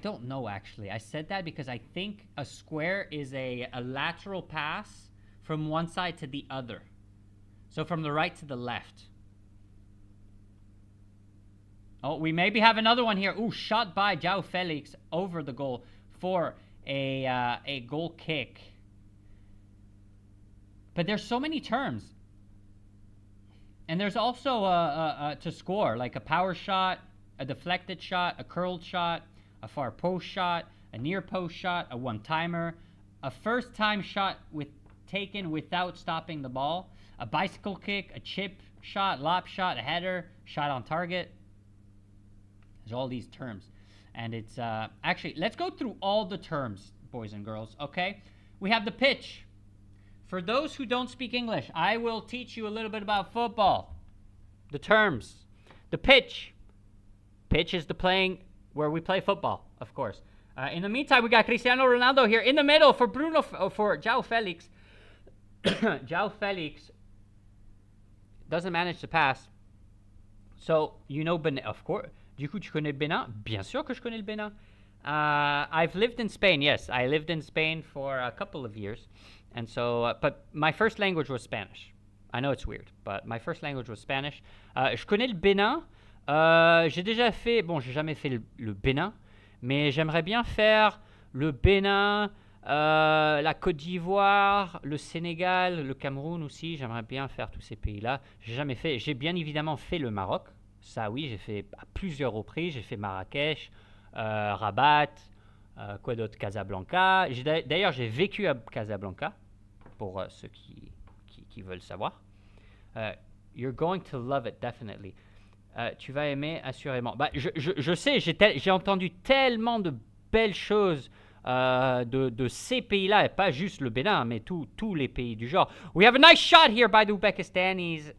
don't know, actually. I said that because I think a square is a lateral pass from one side to the other. So from the right to the left. Oh, we maybe have another one here. Ooh, shot by João Felix over the goal for a goal kick. But there's so many terms. And there's also to score, like a power shot, a deflected shot, a curled shot, a far post shot, a near post shot, a one-timer, a first-time shot taken without stopping the ball, a bicycle kick, a chip shot, lob shot, a header, shot on target. There's all these terms. And it's actually, let's go through all the terms, boys and girls, okay? We have the pitch. For those who don't speak English, I will teach you a little bit about football. The terms. The pitch. Pitch is the playing where we play football, of course. In the meantime, we got Cristiano Ronaldo here in the middle for for João Felix. João Felix doesn't manage to pass. So, you know Benin, of course. Du coup, tu connais le Bénin? Bien sûr que je connais le Bénin. I've lived in Spain, yes. I lived in Spain for a couple of years. And so, but my first language was Spanish. I know it's weird, but my first language was Spanish. Je connais le Bénin. J'ai déjà fait, bon, j'ai jamais fait le Bénin, mais j'aimerais bien faire le Bénin, la Côte d'Ivoire, le Sénégal, le Cameroun aussi. J'aimerais bien faire tous ces pays-là. J'ai jamais fait. J'ai bien évidemment fait le Maroc. Ça, oui, j'ai fait à plusieurs reprises. J'ai fait Marrakech, Rabat. Quoi d'autre? Casablanca. D'ailleurs, j'ai vécu à Casablanca pour ceux qui veulent savoir. You're going to love it, definitely. Tu vas aimer, assurément. Bah, je sais, j'ai entendu tellement de belles choses de ces pays-là, et pas juste le Bénin, mais tous les pays du genre. We have a nice shot here by the Uzbekistanis.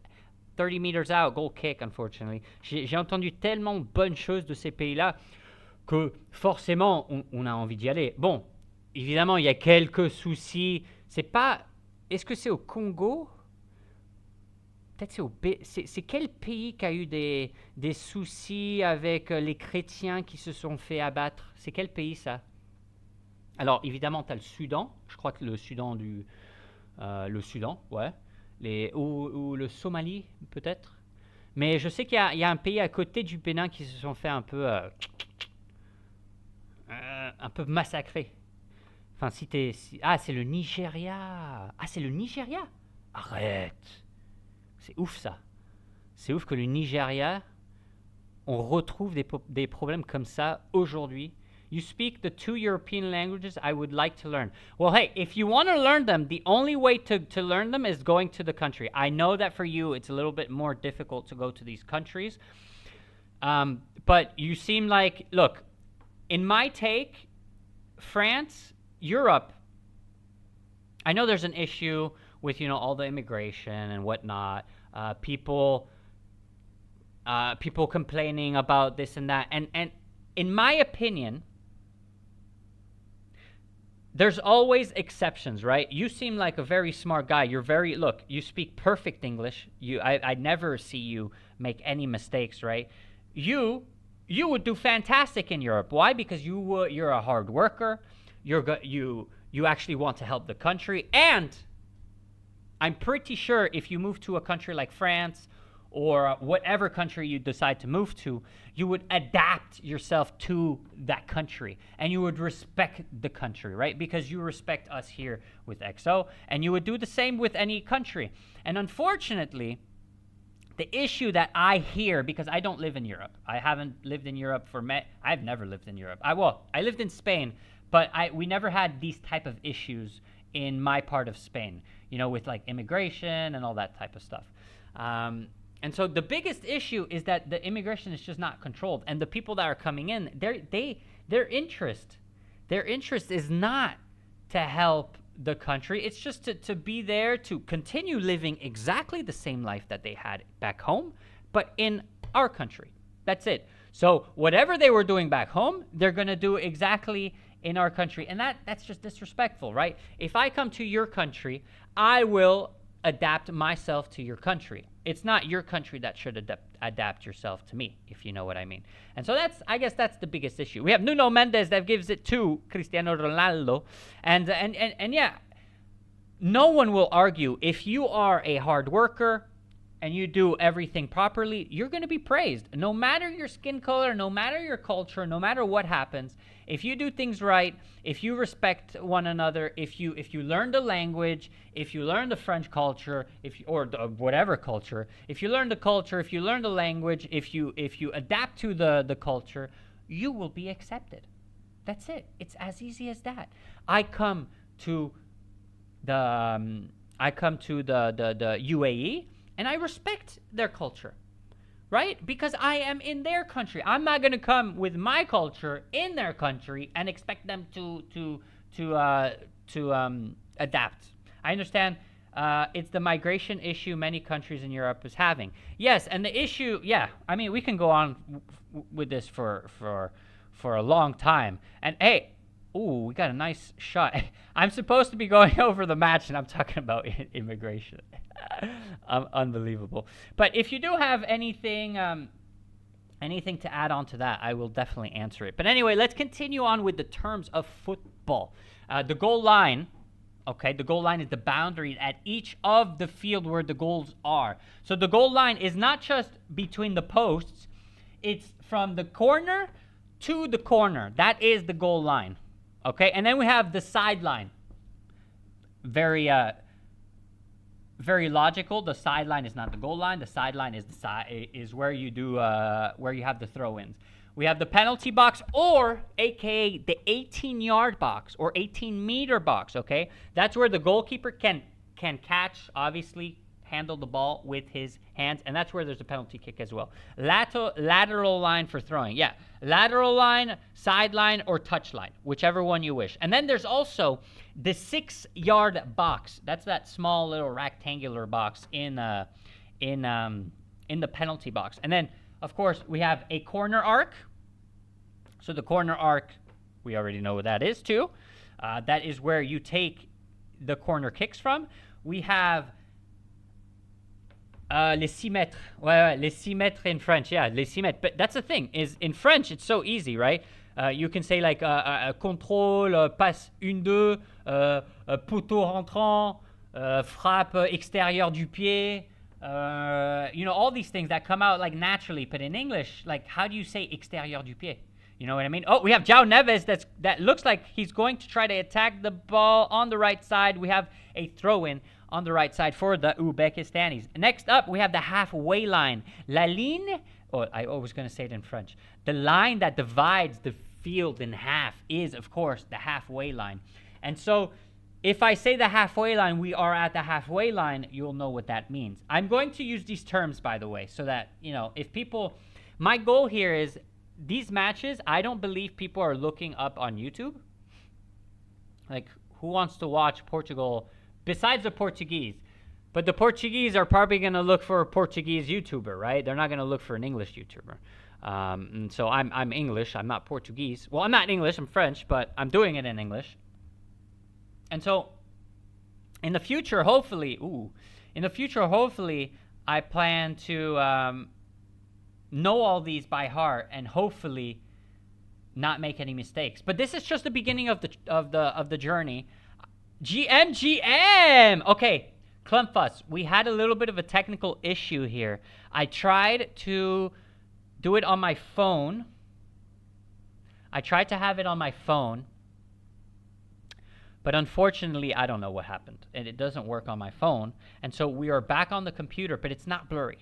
30 meters out, goal kick, unfortunately. J'ai entendu tellement de bonnes choses de ces pays-là que forcément, on a envie d'y aller. Bon, évidemment, il y a quelques soucis. C'est pas... Est-ce que c'est au Congo? Peut-être c'est quel pays qui a eu des soucis avec les chrétiens qui se sont fait abattre? C'est quel pays, ça? Alors, évidemment, tu as le Soudan. Je crois que le Soudan le Soudan, ouais. Ou le Somalie, peut-être. Mais je sais qu'il y a un pays à côté du Bénin qui se sont fait un peu massacrés. Enfin, c'est le Nigeria. Ah, c'est le Nigeria? Arrête. C'est ouf, ça. C'est ouf que le Nigeria, on retrouve des problèmes comme ça aujourd'hui. You speak the 2 European languages I would like to learn. Well, hey, if you want to learn them, the only way to learn them is going to the country. I know that for you, it's a little bit more difficult to go to these countries. But you seem like, look, in my take, France, Europe, I know there's an issue with, all the immigration and whatnot. People complaining about this and that. And in my opinion, there's always exceptions, right? You seem like a very smart guy. You speak perfect English. I never see you make any mistakes, right? You would do fantastic in Europe. Why? Because you're a hard worker. You actually want to help the country. And I'm pretty sure if you move to a country like France or whatever country you decide to move to, you would adapt yourself to that country and you would respect the country, right? Because you respect us here with XO, and you would do the same with any country. And unfortunately, the issue that I hear, because I don't live in Europe, I haven't lived in Europe I've never lived in Europe. I lived in Spain, but we never had these type of issues in my part of Spain, with like immigration and all that type of stuff. And so the biggest issue is that the immigration is just not controlled, and the people that are coming in, their interest is not to help the country. It's just to be there to continue living exactly the same life that they had back home, but in our country. That's it. So whatever they were doing back home, they're going to do exactly in our country, and that's just disrespectful, right? If I come to your country, I will adapt myself to your country. It's not your country that should adapt yourself to me, if you know what I mean. And so I guess that's the biggest issue. We have Nuno Mendes that gives it to Cristiano Ronaldo. And yeah, no one will argue. If you are a hard worker and you do everything properly, you're going to be praised. No matter your skin color, no matter your culture, no matter what happens, if you do things right, if you respect one another, if you learn the language, if you learn the French culture, or whatever culture, if you learn the culture, if you learn the language, if you adapt to the culture, you will be accepted. That's it. It's as easy as that. I come to the UAE and I respect their culture. Right? Because I am in their country. I'm not going to come with my culture in their country and expect them to adapt. I understand it's the migration issue many countries in Europe is having. Yes, and the issue, I mean, we can go on with this for a long time. And hey, we got a nice shot. I'm supposed to be going over the match and I'm talking about immigration. Unbelievable. But if you do have anything to add on to that, I will definitely answer it. But anyway, let's continue on with the terms of football. The goal line, the goal line is the boundary at each of the field where the goals are. So the goal line is not just between the posts, it's from the corner to the corner. That is the goal line. Okay, and then we have the sideline. Very logical. The sideline is not the goal line. The sideline is where you do where you have the throw-ins. We have the penalty box, or AKA the 18-yard box or 18-meter box. Okay, that's where the goalkeeper can can catch, obviously, handle the ball with his hands, and that's where there's a penalty kick as well. Lateral line for throwing. Yeah, lateral line, sideline, or touch line, whichever one you wish. And then there's also the 6-yard box. That's that small little rectangular box in the penalty box. And then, of course, we have a corner arc. So the corner arc, we already know what that is too. That is where you take the corner kicks from. We have les 6 mètres. Ouais, les 6 mètres in French. Yeah, les 6 mètres. But that's the thing, is in French, it's so easy, right? You can say like contrôle, passe 1-2, poteau rentrant, frappe extérieur du pied. You know, all these things that come out like naturally. But in English, like, how do you say extérieur du pied? You know what I mean? Oh, we have João Neves. That looks like he's going to try to attack the ball on the right side. We have a throw-in on the right side for the Uzbekistanis. Next up, we have the halfway line. La ligne, I was going to say it in French. The line that divides the field in half is, of course, the halfway line. And so, if I say the halfway line, we are at the halfway line, you'll know what that means. I'm going to use these terms, by the way, so that, you know, if people... My goal here is, these matches, I don't believe people are looking up on YouTube. Like, who wants to watch Portugal besides the Portuguese? But the Portuguese are probably going to look for a Portuguese YouTuber, right? They're not going to look for an English YouTuber. And so I'm English. I'm not Portuguese. Well, I'm not English. I'm French, but I'm doing it in English. And so in the future, hopefully, I plan to know all these by heart and hopefully not make any mistakes. But this is just the beginning of the journey. GM. Okay, Klumpfuss, we had a little bit of a technical issue here. I tried to do it on my phone. I tried to have it on my phone. But unfortunately, I don't know what happened. And it doesn't work on my phone. And so we are back on the computer, but it's not blurry.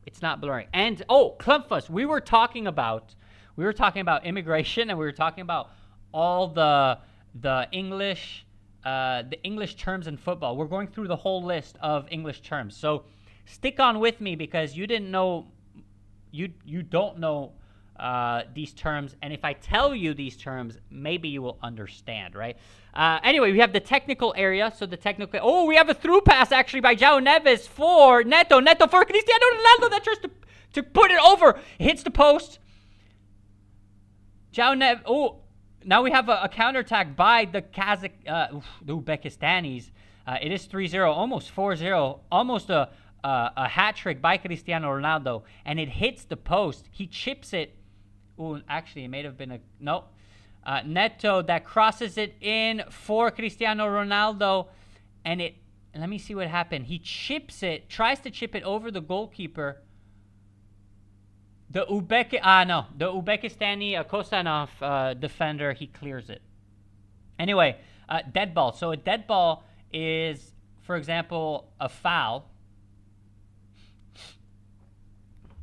It's not blurry. And, Klumpfuss, we were talking about immigration, and we were talking about all the English terms in football. We're going through the whole list of English terms. So stick on with me, because you didn't know, you don't know these terms. And if I tell you these terms, maybe you will understand, right? Anyway, we have the technical area. So the technical... Oh, we have a through pass, actually, by João Neves for Neto. Neto for Cristiano Ronaldo. That tries to put it over. Hits the post. João Neves... Oh, now we have a counterattack by the Uzbekistanis. It is 3-0, almost 4-0. Almost a hat trick by Cristiano Ronaldo. And it hits the post. He chips it. Oh, actually, it may have been a... No. Neto that crosses it in for Cristiano Ronaldo. And it... Let me see what happened. He chips it. Tries to chip it over the goalkeeper. The Uzbekistani Kosanov defender, he clears it. Anyway, dead ball. So a dead ball is, for example, a foul.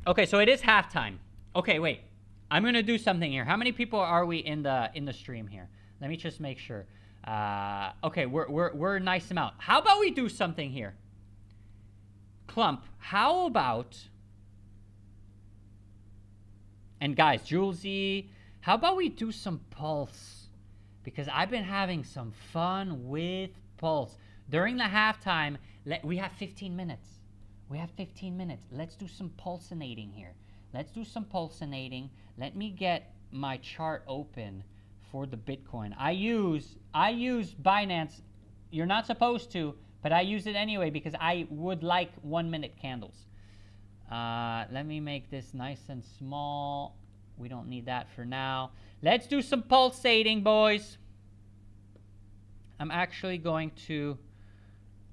Okay, so it is halftime. Okay, wait. I'm gonna do something here. How many people are we in the stream here? Let me just make sure. Okay, we're a nice amount. How about we do something here? Clump, how about... And guys, Julesy, how about we do some Pulse? Because I've been having some fun with Pulse. During the halftime, we have 15 minutes. We have 15 minutes. Let's do some pulsinating here. Let's do some pulsinating. Let me get my chart open for the Bitcoin. I use Binance. You're not supposed to, but I use it anyway because I would like 1 minute candles. Let me make this nice and small. We don't need that for now. Let's do some pulsating, boys. I'm actually going to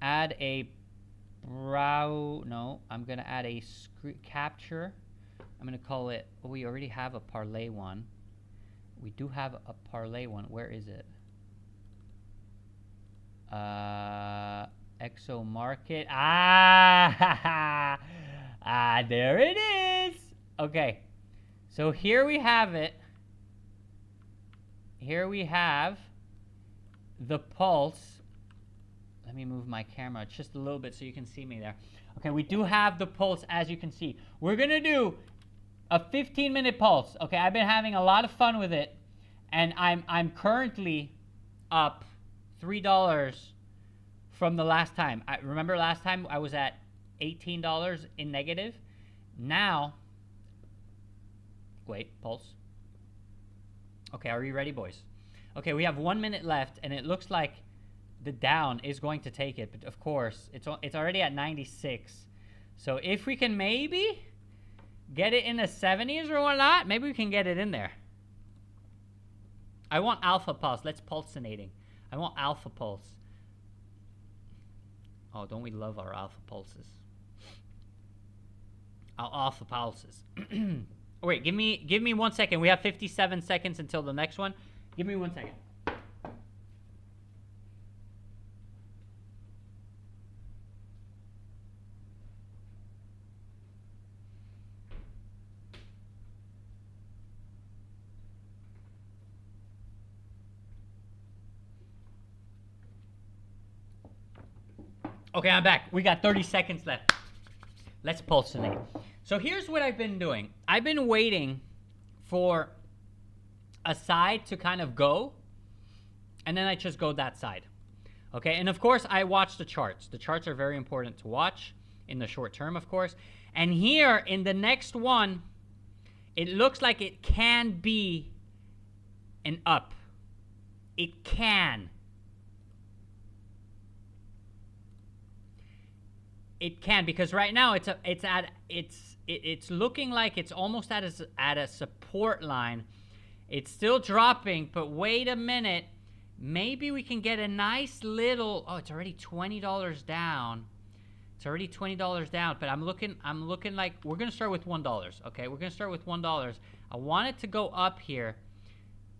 add a I'm going to add a capture. I'm going to call it, we already have a parlay one. We do have a parlay one. Where is it? ㅍxo.market. There it is. Okay. So here we have it. Here we have the pulse. let me move my camera just a little bit so you can see me there. Okay, we do have the pulse, as you can see. We're gonna do a 15-minute pulse. Okay, I've been having a lot of fun with it, and I'm currently up $3 from the last time. I remember last time I was at $18 in negative. Now, wait, pulse. Okay, are you ready, boys? Okay, we have 1 minute left, and it looks like the down is going to take it, but of course, it's already at 96. So if we can maybe get it in the 70s or whatnot, maybe we can get it in there. I want alpha pulse. Let's pulsinating. I want alpha pulse. Oh, don't we love our alpha pulses? Our alpha pulses. Wait, give me 1 second. We have 57 seconds until the next one. Give me 1 second. Okay, I'm back. We got 30 seconds left. Let's pulsinate. So here's what I've been doing. I've been waiting for a side to kind of go, and then I just go that side. Okay, and of course I watch the charts. The charts are very important to watch in the short term, of course. And here in the next one, it looks like it can be an up. It can. It can, because right now it's looking like it's almost at a support line. It's still dropping, but wait a minute. Maybe we can get a nice little. Oh, it's already $20 down. It's already $20 down, but I'm looking like we're gonna start with $1. Okay, we're gonna start with $1. I want it to go up here.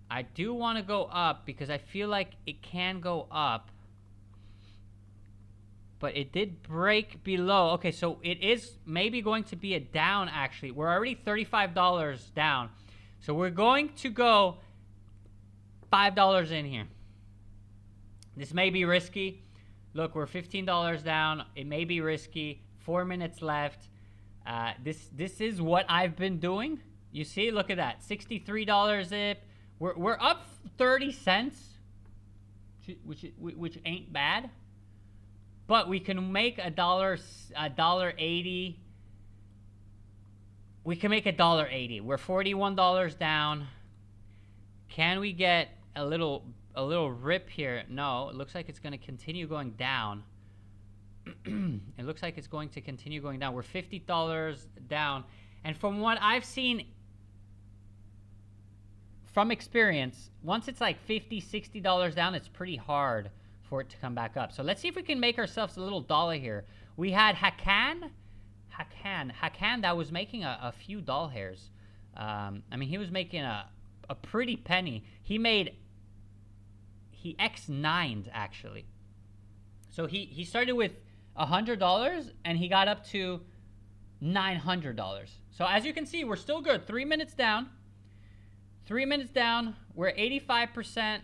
I do want to go up because I feel like it can go up. But it did break below. Okay, so it is maybe going to be a down, actually. We're already $35 down. So we're going to go $5 in here. This may be risky. Look, we're $15 down. It may be risky. 4 minutes left. This is what I've been doing. You see, look at that. $63 zip. We're up 30 cents, which ain't bad. But we can make $1.80. We can make $1.80. We're $41 down. Can we get a little rip here? No, it looks like it's going to continue going down. It looks like it's going to continue going down. We're $50 down. And from what I've seen from experience, once it's like $50, $60 down, it's pretty hard for it to come back up. So let's see if we can make ourselves a little dollar here. We had Hakan that was making a few doll hairs. I mean, he was making a pretty penny. He X9'd actually. So he started with $100 and he got up to $900. So as you can see, we're still good. 3 minutes down. 3 minutes down. We're 85%.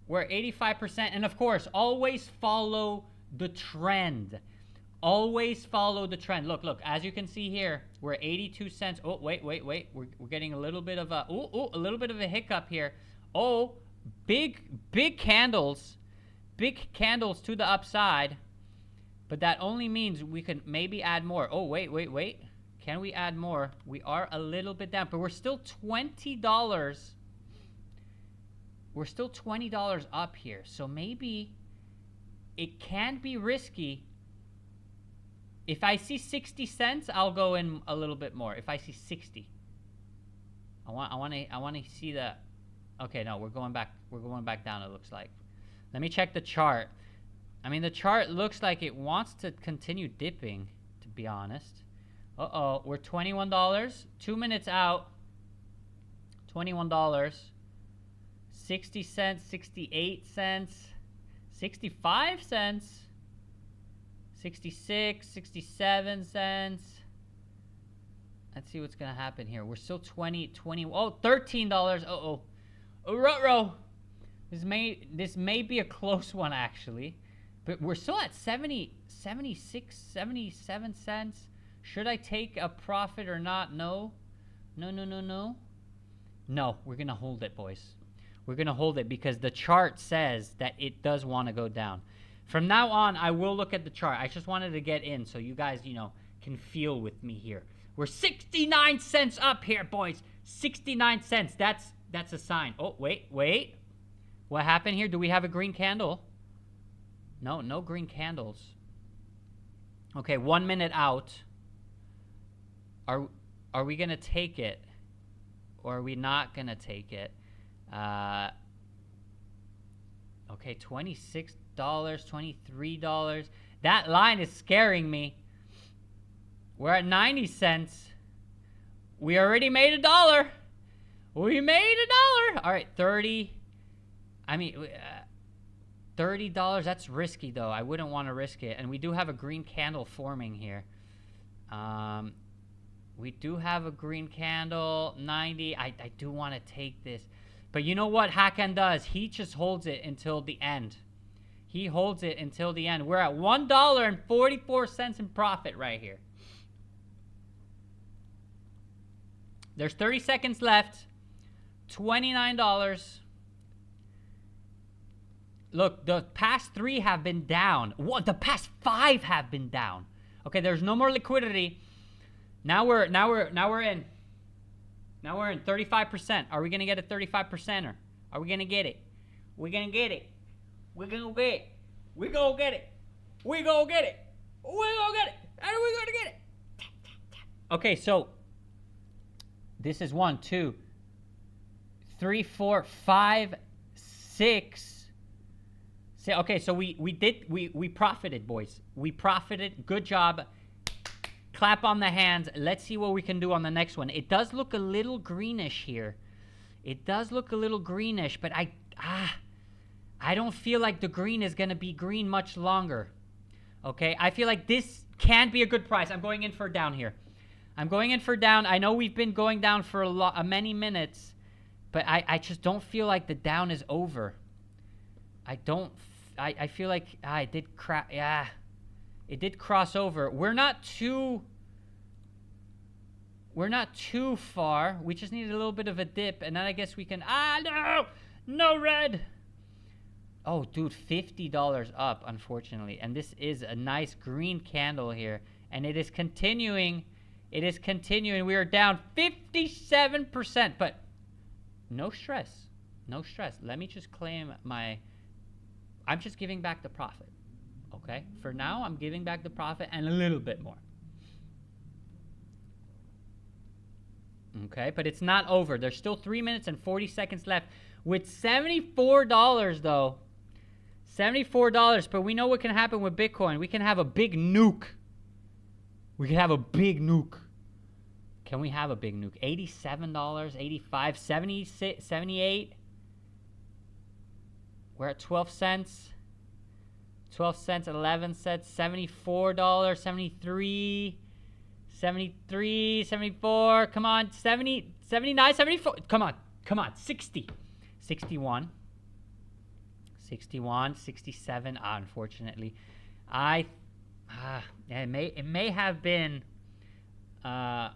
We're 85%. And of course, always follow the trend. Always follow the trend. Look, as you can see here, we're 82 cents. Oh, wait. We're getting a little bit of a, a little bit of a hiccup here. Oh, big candles. Big candles to the upside. But that only means we can maybe add more. Oh, wait. Can we add more? We are a little bit down, but we're still $20. We're still $20 up here. So maybe it can be risky. If I see 60 cents, I'll go in a little bit more. If I see 60. I want to see that. Okay, no, we're going back down, it looks like. Let me check the chart. I mean, the chart looks like it wants to continue dipping, to be honest. Uh-oh, we're $21. 2 minutes out. $21. 60 cents, 68 cents, 65 cents, 66, 67 cents. Let's see what's going to happen here. We're still $20. Oh, $13. Uh-oh. Oh, ruh-roh. This may be a close one, actually. But we're still at 76, 77 cents. Should I take a profit or not? No. No, no, no, no. No, we're going to hold it, boys. We're going to hold it because the chart says that it does want to go down. From now on, I will look at the chart. I just wanted to get in so you guys, you know, can feel with me here. We're 69 cents up here, boys. 69 cents. That's a sign. Oh, wait. What happened here? Do we have a green candle? No, no green candles. Okay, 1 minute out. Are we going to take it? Or are we not going to take it? Okay, $26, $23. That line is scaring me. We're at 90 cents. We already made $1. We made $1. All right, 30. I mean, $30. That's risky, though. I wouldn't want to risk it. And we do have a green candle forming here. We do have a green candle, 90. I do want to take this. But you know what Hakan does? He just holds it until the end. He holds it until the end. We're at $1.44 in profit right here. There's 30 seconds left. $29. Look, the past 3 have been down. What? The past 5 have been down. Okay, there's no more liquidity. Now we're in 35%. Are we gonna get a 35%er? Are we gonna get it? We're gonna get it. We're gonna get it. We're gonna get it. We're gonna get it. We're gonna get it. And we're gonna get it. Okay, so this is 1, 2, 3, 4, 5, 6. Okay, so we profited, boys. We profited. Good job. Clap on the hands. Let's see what we can do on the next one. It does look a little greenish here. It does look a little greenish, but I don't feel like the green is going to be green much longer. Okay, I feel like this can be a good price. I'm going in for down here. I'm going in for down. I know we've been going down for many minutes, but I just don't feel like the down is over. I feel like it did cross over. We're not too far. We just need a little bit of a dip, and then I guess we can. No red. Oh, dude, $50 up, unfortunately, and this is a nice green candle here, and it is continuing. It is continuing. We are down 57%, but no stress. No stress. Let me just claim my. I'm just giving back the profit. Okay? For now, I'm giving back the profit and a little bit more. Okay? But it's not over. There's still 3 minutes and 40 seconds left. With $74, though. $74. But we know what can happen with Bitcoin. We can have a big nuke. We can have a big nuke. Can we have a big nuke? $87, 85, 76, 78. We're at 12 cents. 12 cents, 11 cents, $74, 73, 73, 74. Come on, 70, 79, 74. Come on, 60, 61, 61, 67. Unfortunately, it may have been a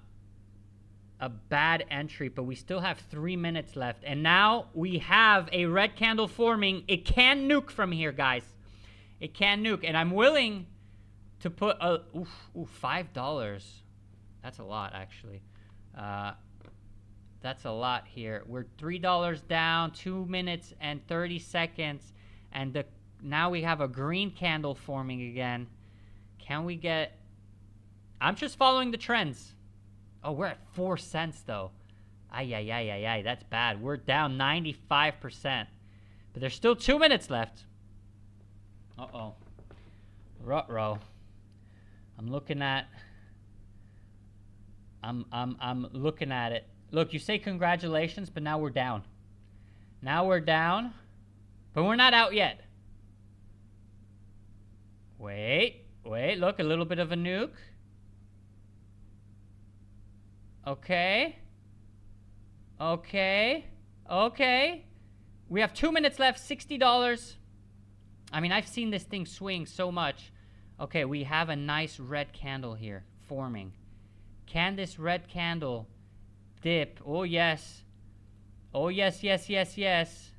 bad entry, but we still have 3 minutes left, and now we have a red candle forming. It can nuke from here, guys. It can nuke, and I'm willing to put $5. That's a lot, actually. That's a lot here. We're $3 down, 2 minutes and 30 seconds, and now we have a green candle forming again. Can we get? I'm just following the trends. Oh, we're at 4 cents though. Ay, that's bad. We're down 95%, but there's still 2 minutes left. Uh-oh. Ruh-roh. I'm looking at it. Look, you say congratulations, but now we're down. Now we're down, but we're not out yet. Wait, look, a little bit of a nuke. Okay. We have 2 minutes left, $60. I mean, I've seen this thing swing so much. Okay, we have a nice red candle here forming. Can this red candle dip? Oh, yes. Oh, yes, yes, yes, yes.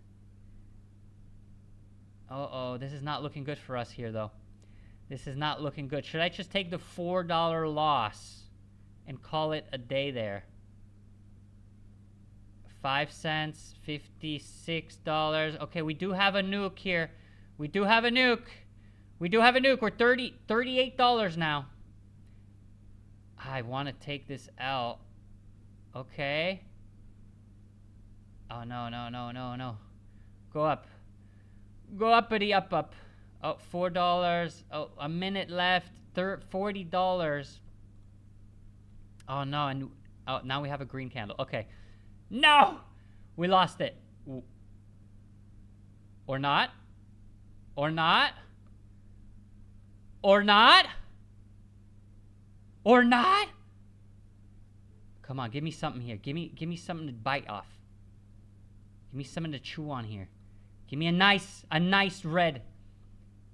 Uh-oh, this is not looking good for us here, though. This is not looking good. Should I just take the $4 loss and call it a day there? 5 cents, $56. Okay, we do have a nuke here. We do have a nuke. We do have a nuke. We're $38 now. I want to take this out. Okay. Oh, no, no, no, no, no. Go up. Go uppity up, up. Oh, $4. Oh, a minute left. $40. Oh, no. And oh, now we have a green candle. Okay. No! We lost it. Or not. Or not. Or not. Or not. Come on, give me something here. Give me something to bite off. Give me something to chew on here. Give me a nice red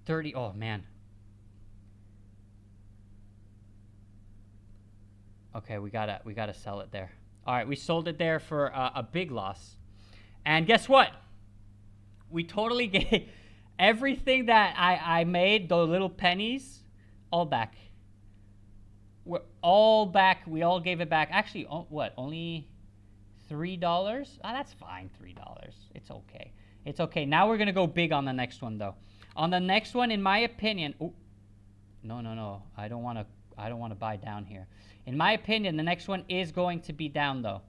30. Oh man. Okay, we gotta sell it there. All right, we sold it there for a big loss. And guess what? We totally gave everything that I made, the little pennies, all back. We're all back. We all gave it back. Actually, what? Only $3? Ah, that's fine. $3. It's okay. It's okay. Now we're gonna go big on the next one, though. On the next one, in my opinion, oh, no. I don't want to buy down here. In my opinion, the next one is going to be down, though.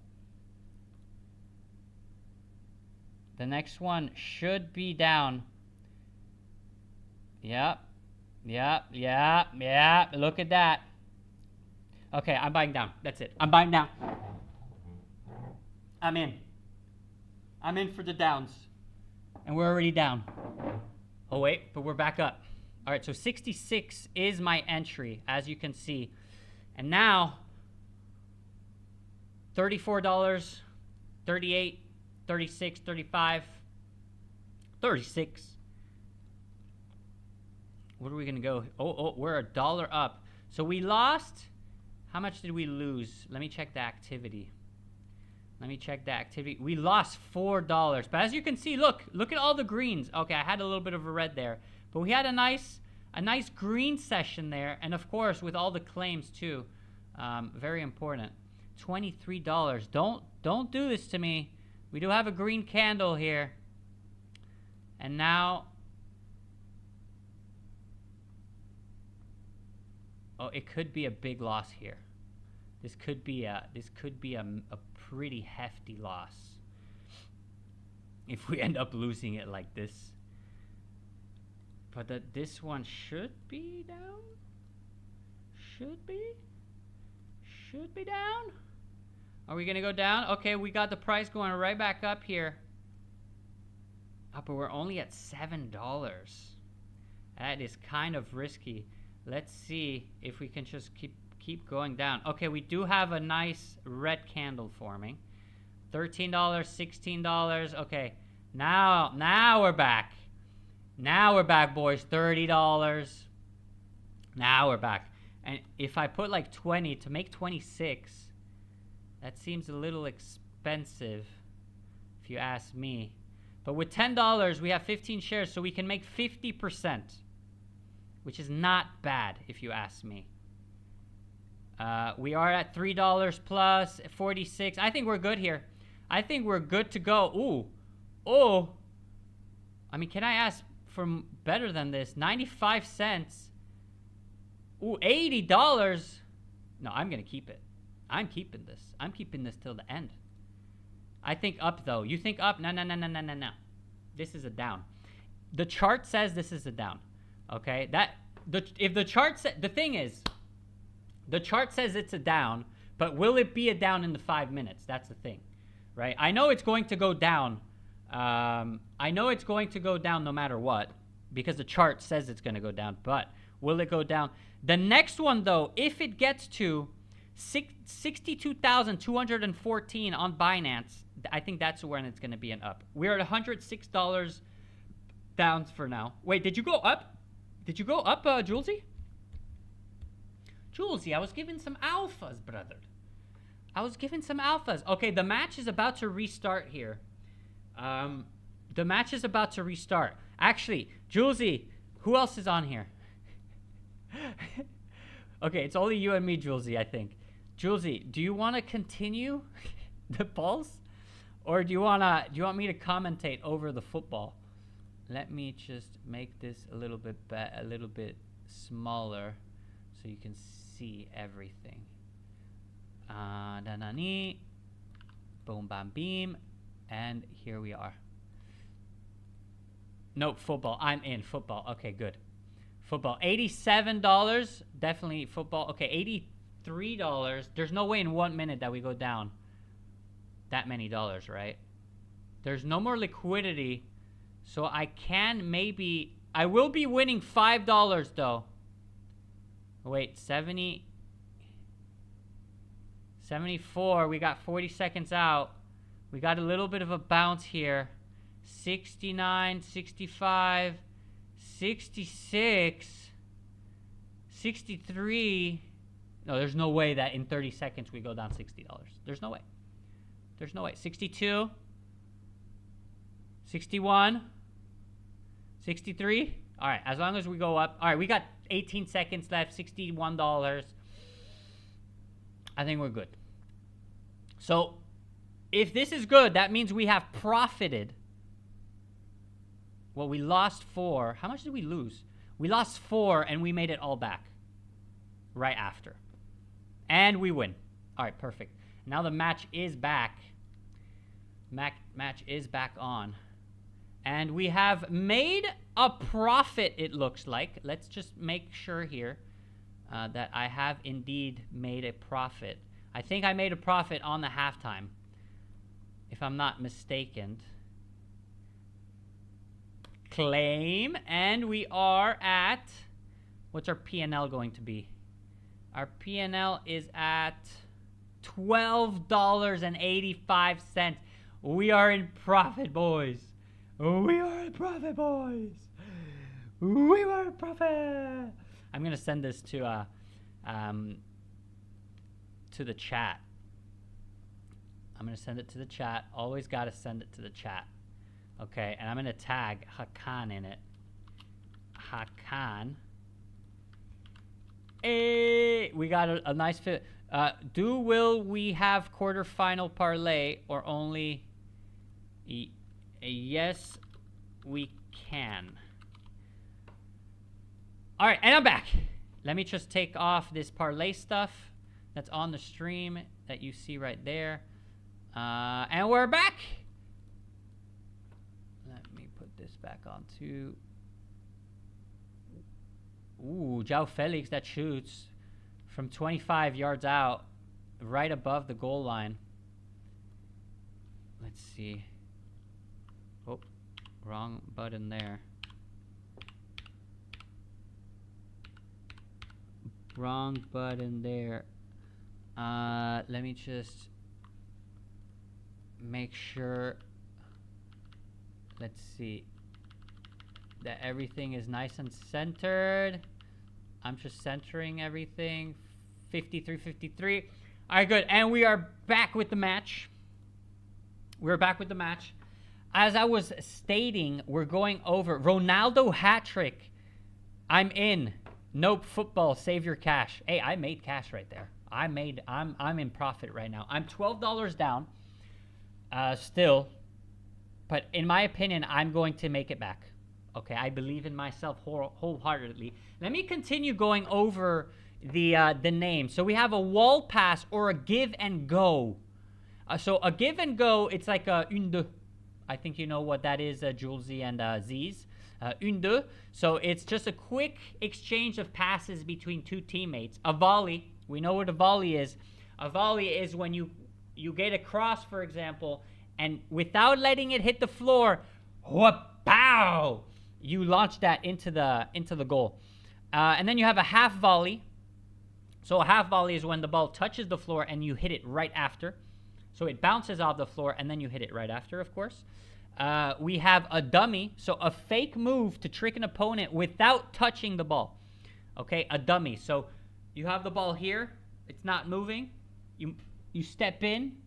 The next one should be down. Yep. Look at that. Okay, I'm buying down. That's it. I'm buying down. I'm in. I'm in for the downs. And we're already down. Oh, wait, but we're back up. All right, so 66 is my entry, as you can see. And now, $34, 38, 36, 35, 36. What are we going to go? Oh, we're $1 up. So we lost. How much did we lose? Let me check the activity. We lost $4. But as you can see, look at all the greens. Okay, I had a little bit of a red there. But we had a nice green session there. And of course, with all the claims too. Very important. $23. Don't do this to me. We do have a green candle here. And now, oh, it could be a big loss here. This could be a pretty hefty loss if we end up losing it like this. But this one should be down. Should be down. Are we gonna go down? Okay, we got the price going right back up here. Oh, but we're only at $7. That is kind of risky. Let's see if we can just keep going down. Okay, we do have a nice red candle forming. $13, $16. Okay, now we're back. Now we're back, boys. $30. Now we're back. And if I put like 20 to make 26, that seems a little expensive, if you ask me. But with $10, we have 15 shares, so we can make 50%, which is not bad, if you ask me. We are at $3 plus 46. I think we're good here. I think we're good to go. Ooh. Oh. I mean, can I ask for better than this? 95 cents. Ooh, $80. No, I'm going to keep it. I'm keeping this. I'm keeping this till the end. I think up, though. You think up? No. This is a down. The chart says this is a down. Okay? If the chart the thing is, the chart says it's a down, but will it be a down in the 5 minutes? That's the thing, right? I know it's going to go down. I know it's going to go down no matter what, because the chart says it's going to go down, but will it go down? The next one, though, if it gets to 62,214 on Binance, I think that's when it's going to be an up. We're at $106 down for now. Wait, did you go up? Did you go up, Julesy? Julesy, I was giving some alphas, brother. I was giving some alphas. Okay, the match is about to restart here. The match is about to restart. Actually, Julesy, who else is on here? Okay, it's only you and me, Julesy, I think. Julesy, do you want to continue the pulse, or do you want me to commentate over the football? Let me just make this a little bit smaller so you can see everything. Danani, boom, bam, beam, and here we are. Nope, football. I'm in football. Okay, good. Football, $87, definitely football. Okay, $83. There's no way in 1 minute that we go down that many dollars, right? There's no more liquidity, so I can maybe... I will be winning $5, though. Wait, 74. We got 40 seconds out. We got a little bit of a bounce here. 69, 65... 66, 63. No, there's no way that in 30 seconds we go down $60. There's no way. There's no way. 62, 61, 63. All right, as long as we go up. All right, we got 18 seconds left, $61. I think we're good. So if this is good, that means we have profited. Well, we lost 4. How much did we lose? We lost 4, and we made it all back right after. And we win. All right, perfect. Now the match is back. Match is back on. And we have made a profit, it looks like. Let's just make sure here that I have indeed made a profit. I think I made a profit on the halftime, if I'm not mistaken. Claim, and we are at, what's our P&L going to be? Our P&L is at $12.85. We are in profit, boys. We are in profit, boys. We are in profit. I'm gonna send this to the chat. I'm gonna send it to the chat. Always gotta send it to the chat. Okay, and I'm going to tag Hakan in it. Hakan. Hey, we got a nice fit. Will we have quarterfinal parlay or only? Yes, we can. All right, and I'm back. Let me just take off this parlay stuff that's on the stream that you see right there. And we're back. This back on too. Ooh, João Felix that shoots from 25 yards out, right above the goal line. Let's see. Oh, wrong button there. Wrong button there. Let me just make sure. Let's see that everything is nice and centered. I'm just centering everything. 53. All right, good. And we are back with the match. We're back with the match. As I was stating, we're going over Ronaldo hat trick. I'm in. Nope, football. Save your cash. Hey, I made cash right there. I'm in profit right now. I'm $12 down. Still. But in my opinion, I'm going to make it back. Okay, I believe in myself wholeheartedly. Let me continue going over the name. So we have a wall pass or a give and go. So a give and go, it's like a une deux. I think you know what that is, Julesy and Ziz. Une deux. So it's just a quick exchange of passes between two teammates. A volley, we know what a volley is. A volley is when you get a cross, for example, and without letting it hit the floor, pow! You launch that into the goal. And then you have a half volley. So a half volley is when the ball touches the floor and you hit it right after. So it bounces off the floor, and then you hit it right after, of course. We have a dummy, so a fake move to trick an opponent without touching the ball. Okay, a dummy. So you have the ball here. It's not moving. You step in,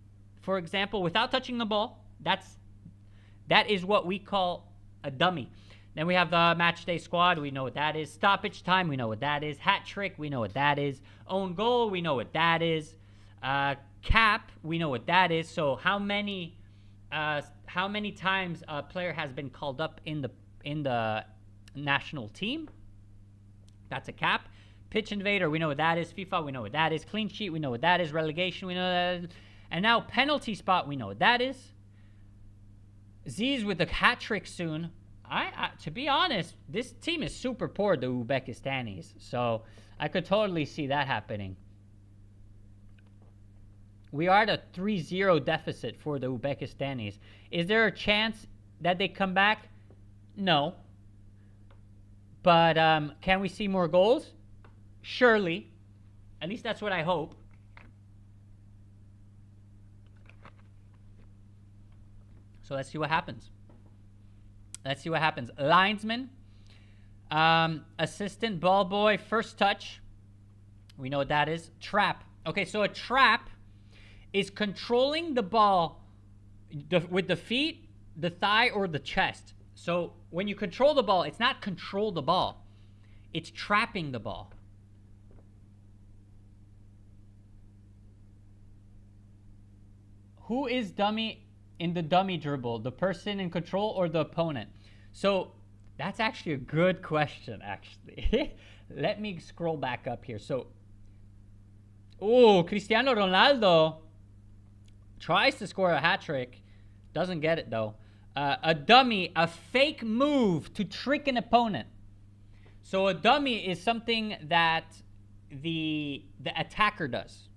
for example, without touching the ball. That is what we call a dummy. Then we have the match day squad. We know what that is. Stoppage time. We know what that is. Hat trick. We know what that is. Own goal. We know what that is. Cap. We know what that is. So how many times a player has been called up in the national team? That's a cap. Pitch invader. We know what that is. FIFA. We know what that is. Clean sheet. We know what that is. Relegation. We know what that is. And now penalty spot. We know what that is. Z's with the hat trick soon. To be honest, this team is super poor, the Uzbekistanis. So I could totally see that happening. We are at a 3-0 deficit for the Uzbekistanis. Is there a chance that they come back? No. But can we see more goals? Surely. At least that's what I hope. So let's see what happens. Let's see what happens. Linesman, assistant, ball boy, first touch. We know what that is. Trap. Okay, so a trap is controlling the ball with the feet, the thigh, or the chest. So when you control the ball, it's not control the ball. It's trapping the ball. Who is dummy in the dummy dribble? The person in control or the opponent? So that's actually a good question, actually. Let me scroll back up here. So, Cristiano Ronaldo tries to score a hat trick. Doesn't get it, though. A dummy, a fake move to trick an opponent. So a dummy is something that the attacker does.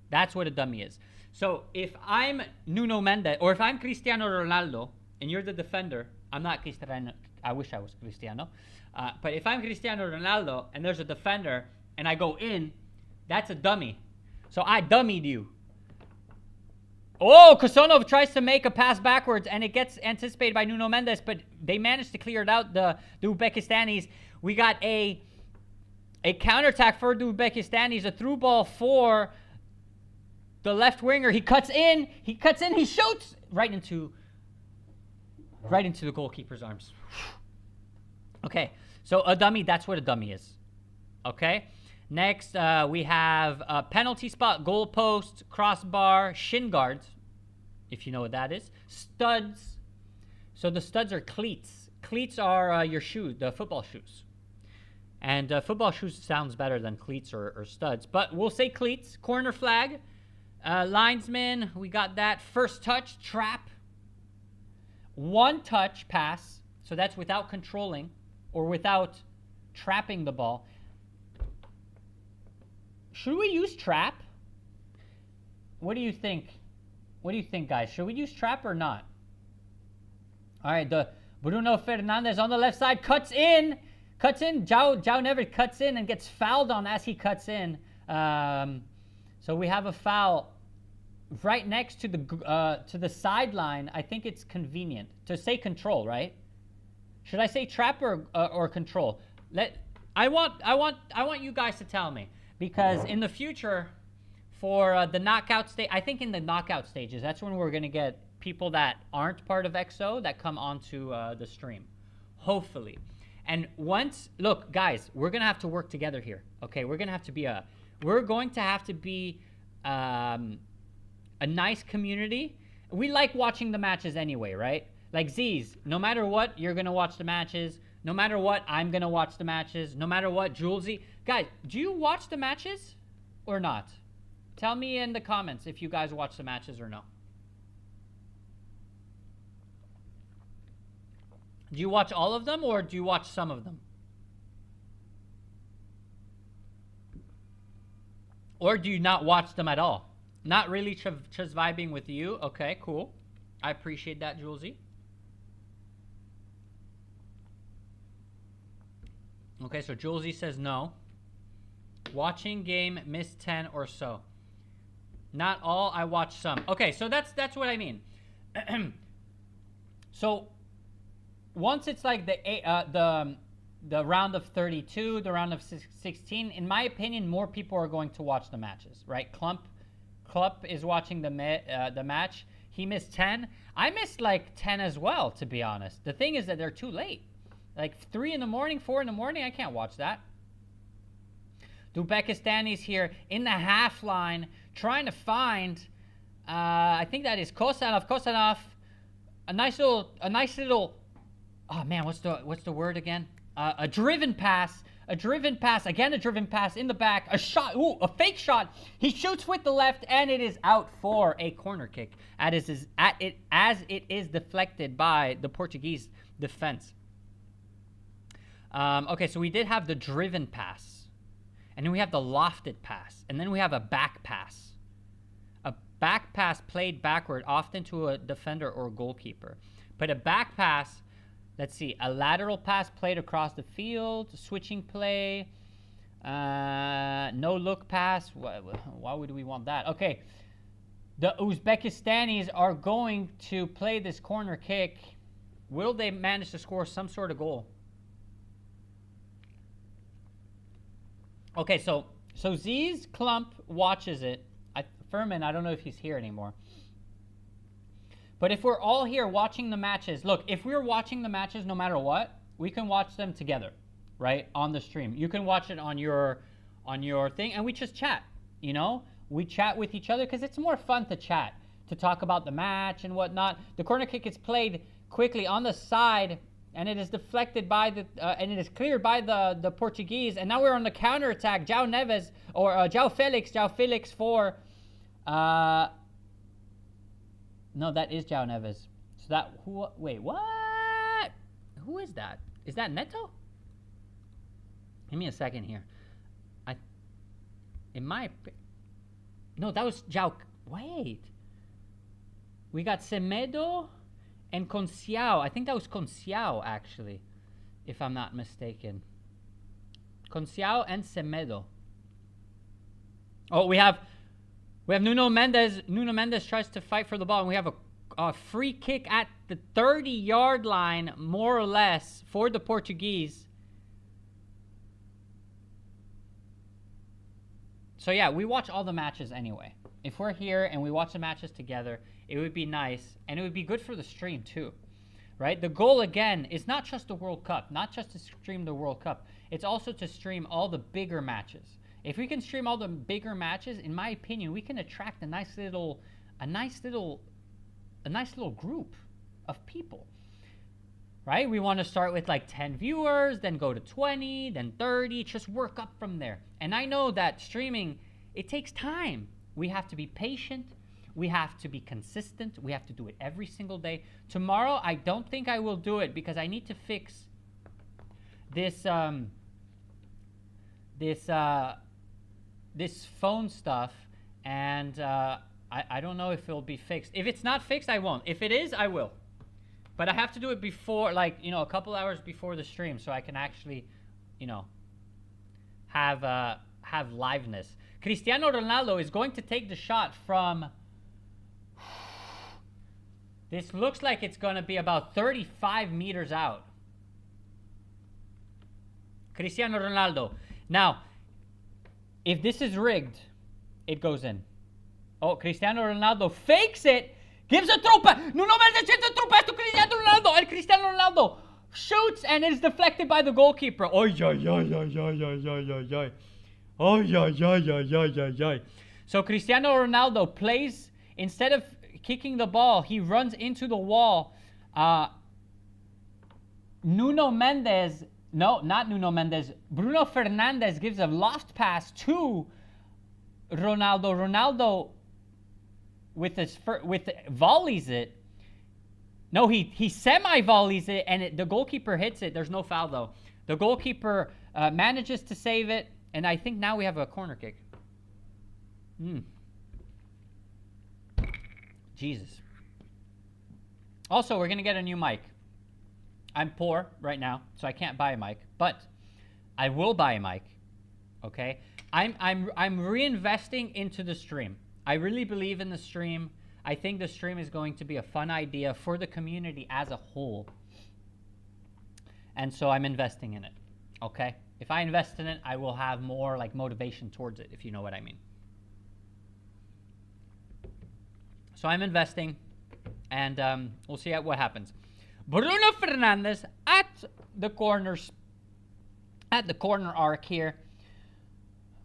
That's what a dummy is. So if I'm Nuno Mendes, or if I'm Cristiano Ronaldo, and you're the defender, I'm not Cristiano, I wish I was Cristiano, but if I'm Cristiano Ronaldo, and there's a defender, and I go in, that's a dummy. So I dummied you. Oh, Kosonov tries to make a pass backwards, and it gets anticipated by Nuno Mendes, but they managed to clear it out, the Uzbekistanis. We got a counterattack for the Uzbekistanis, a through ball for the left winger. He cuts in, he shoots right into the goalkeeper's arms. Okay, so a dummy, that's what a dummy is. Okay, next we have a penalty spot, goal post, crossbar, shin guards, if you know what that is. Studs. So the studs are cleats. Cleats are your shoes, the football shoes. And football shoes sounds better than cleats or studs, but we'll say cleats. Corner flag. Linesman, we got that. First touch, trap. One touch pass, so that's without controlling or without trapping the ball. Should we use trap? What do you think? What do you think, guys? Should we use trap or not? All right, the Bruno Fernandes on the left side cuts in. João Neves cuts in and gets fouled on as he cuts in. So we have a foul right next to the sideline. I think it's convenient to say control, right? Should I say trap or control? I want you guys to tell me, because in the future, for the knockout stage, I think in the knockout stages, that's when we're gonna get people that aren't part of XO that come onto the stream, hopefully. And once, look, guys, we're gonna have to work together here. Okay, we're going to have to be a nice community. We like watching the matches anyway, right? Like Z's, no matter what, you're going to watch the matches. No matter what, I'm going to watch the matches. No matter what, Julesy. Guys, do you watch the matches or not? Tell me in the comments if you guys watch the matches or no. Do you watch all of them or do you watch some of them? Or do you not watch them at all? Not really just vibing with you? Okay, cool. I appreciate that, Julesy. Okay, so Julesy says no. Watching game, missed 10 or so. Not all, I watch some. Okay, so that's what I mean. So once it's like the round of 32, the round of 16, in my opinion, more people are going to watch the matches, right? Klump is watching the match. He missed 10. I missed like 10 as well, to be honest. The thing is that they're too late. Like 3 in the morning, 4 in the morning, I can't watch that. Uzbekistanis here in the half line, trying to find, I think that is Kosanov. A nice little, oh man, what's the word again? A driven pass, again a driven pass in the back, a shot, a fake shot. He shoots with the left, and it is out for a corner kick. As it is deflected by the Portuguese defense. Okay, so we did have the driven pass, and then we have the lofted pass, and then we have a back pass. A back pass played backward, often to a defender or goalkeeper. But a back pass, let's see, a lateral pass played across the field, switching play, no look pass. Why would we want that? Okay, the Uzbekistanis are going to play this corner kick. Will they manage to score some sort of goal? Okay, so Z's Klump watches it. Furman, I don't know if he's here anymore. But if we're all here watching the matches, look, if we're watching the matches no matter what, we can watch them together, right, on the stream. You can watch it on your thing, and we just chat, you know? We chat with each other because it's more fun to chat, to talk about the match and whatnot. The corner kick is played quickly on the side, and it is deflected by and it is cleared by the Portuguese. And now we're on the counterattack. João Neves, or João Felix for... no, that is João Neves. So that, wait, what? Who is that? Is that Neto? Give me a second here. No, that was João, wait. We got Semedo and Conciao. I think that was Conciao, actually, if I'm not mistaken. Conciao and Semedo. Oh, we have Nuno Mendes. Nuno Mendes tries to fight for the ball, and we have a free kick at the 30-yard line, more or less, for the Portuguese. So yeah, we watch all the matches anyway. If we're here and we watch the matches together, it would be nice, and it would be good for the stream too, right? The goal, again, is not just the World Cup, not just to stream the World Cup. It's also to stream all the bigger matches. If we can stream all the bigger matches, in my opinion, we can attract a nice little group of people, right? We want to start with like 10 viewers, then go to 20, then 30, just work up from there. And I know that streaming, it takes time. We have to be patient. We have to be consistent. We have to do it every single day. Tomorrow, I don't think I will do it because I need to fix this phone stuff, and I don't know if it'll be fixed. If it's not fixed, I won't. If it is, I will. But I have to do it before, like, you know, a couple hours before the stream, so I can actually, you know, have liveness. Cristiano Ronaldo is going to take the shot from... This looks like it's going to be about 35 meters out. Cristiano Ronaldo. Now, if this is rigged, it goes in. Oh, Cristiano Ronaldo fakes it, gives a throw pass. Nuno Mendes gives a throw pass to Cristiano Ronaldo, and Cristiano Ronaldo shoots, and it is deflected by the goalkeeper. Oh, So Cristiano Ronaldo plays, instead of kicking the ball, he runs into the wall. Nuno Mendes, no, not Nuno Mendes, Bruno Fernandes gives a lost pass to Ronaldo. Ronaldo with volleys it. No, he semi-volleys it, and the goalkeeper hits it. There's no foul, though. The goalkeeper manages to save it, and I think now we have a corner kick. Jesus. Also, we're going to get a new mic. I'm poor right now, so I can't buy a mic, but I will buy a mic, okay? I'm reinvesting into the stream. I really believe in the stream. I think the stream is going to be a fun idea for the community as a whole. And so I'm investing in it, okay? If I invest in it, I will have more like motivation towards it, if you know what I mean. So I'm investing, and we'll see what happens. Bruno Fernandes at the corners, at the corner arc here,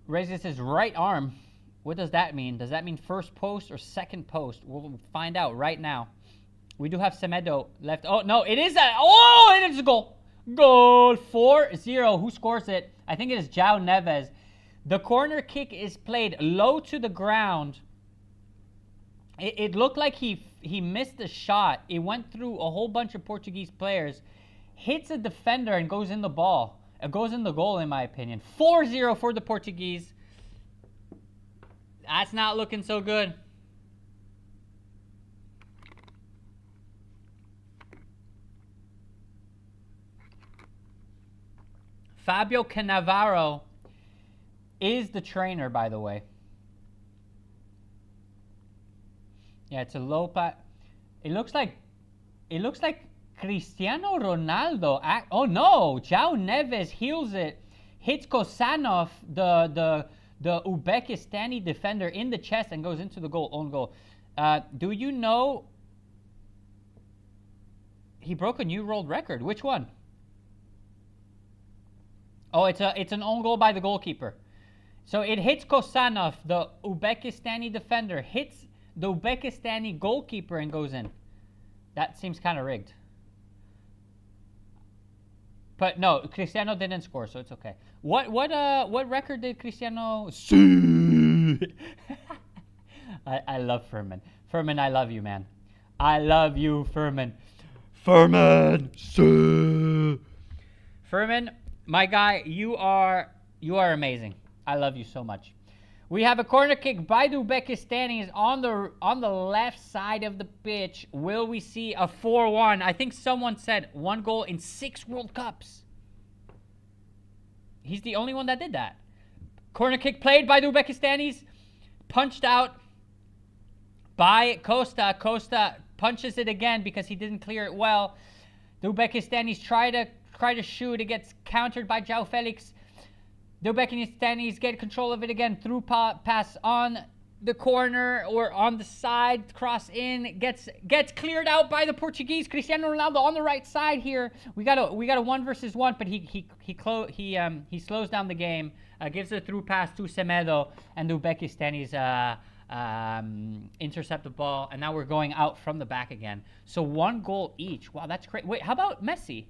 raises his right arm. What does that mean? Does that mean first post or second post? We'll find out right now. We do have Semedo left. Oh, no, it is a goal. Goal 4-0. Who scores it? I think it is João Neves. The corner kick is played low to the ground. It looked like he missed the shot. It went through a whole bunch of Portuguese players, hits a defender, and goes in the ball. It goes in the goal, in my opinion. 4-0 for the Portuguese. That's not looking so good. Fabio Cannavaro is the trainer, by the way. Yeah, it's a low pat. It looks like Cristiano Ronaldo. Oh no, João Neves heals it, hits Kosanov, the Uzbekistani defender, in the chest and goes into the goal, own goal. Do you know he broke a new world record? Which one? Oh, it's an own goal by the goalkeeper. So it hits Kosanov, the Uzbekistani defender, hits the Uzbekistani goalkeeper and goes in. That seems kind of rigged. But no, Cristiano didn't score, so it's okay. What record did Cristiano? I love Furman. Furman, I love you, man. I love you, Furman. Furman. Furman, my guy, you are amazing. I love you so much. We have a corner kick by the Uzbekistanis on the left side of the pitch. Will we see a 4-1? I think someone said 1 goal in 6 World Cups. He's the only one that did that. Corner kick played by the Uzbekistanis. Punched out by Costa. Costa punches it again because he didn't clear it well. The Uzbekistanis try to shoot. It gets countered by João Felix. The Uzbekistanis get control of it again. Through pass on the corner or on the side. Cross in. Gets cleared out by the Portuguese. Cristiano Ronaldo on the right side here. We got a 1-versus-1, but he slows down the game. Gives a through pass to Semedo, and the Uzbekistanis intercept the ball. And now we're going out from the back again. So 1 goal each. Wow, that's great. Wait, how about Messi?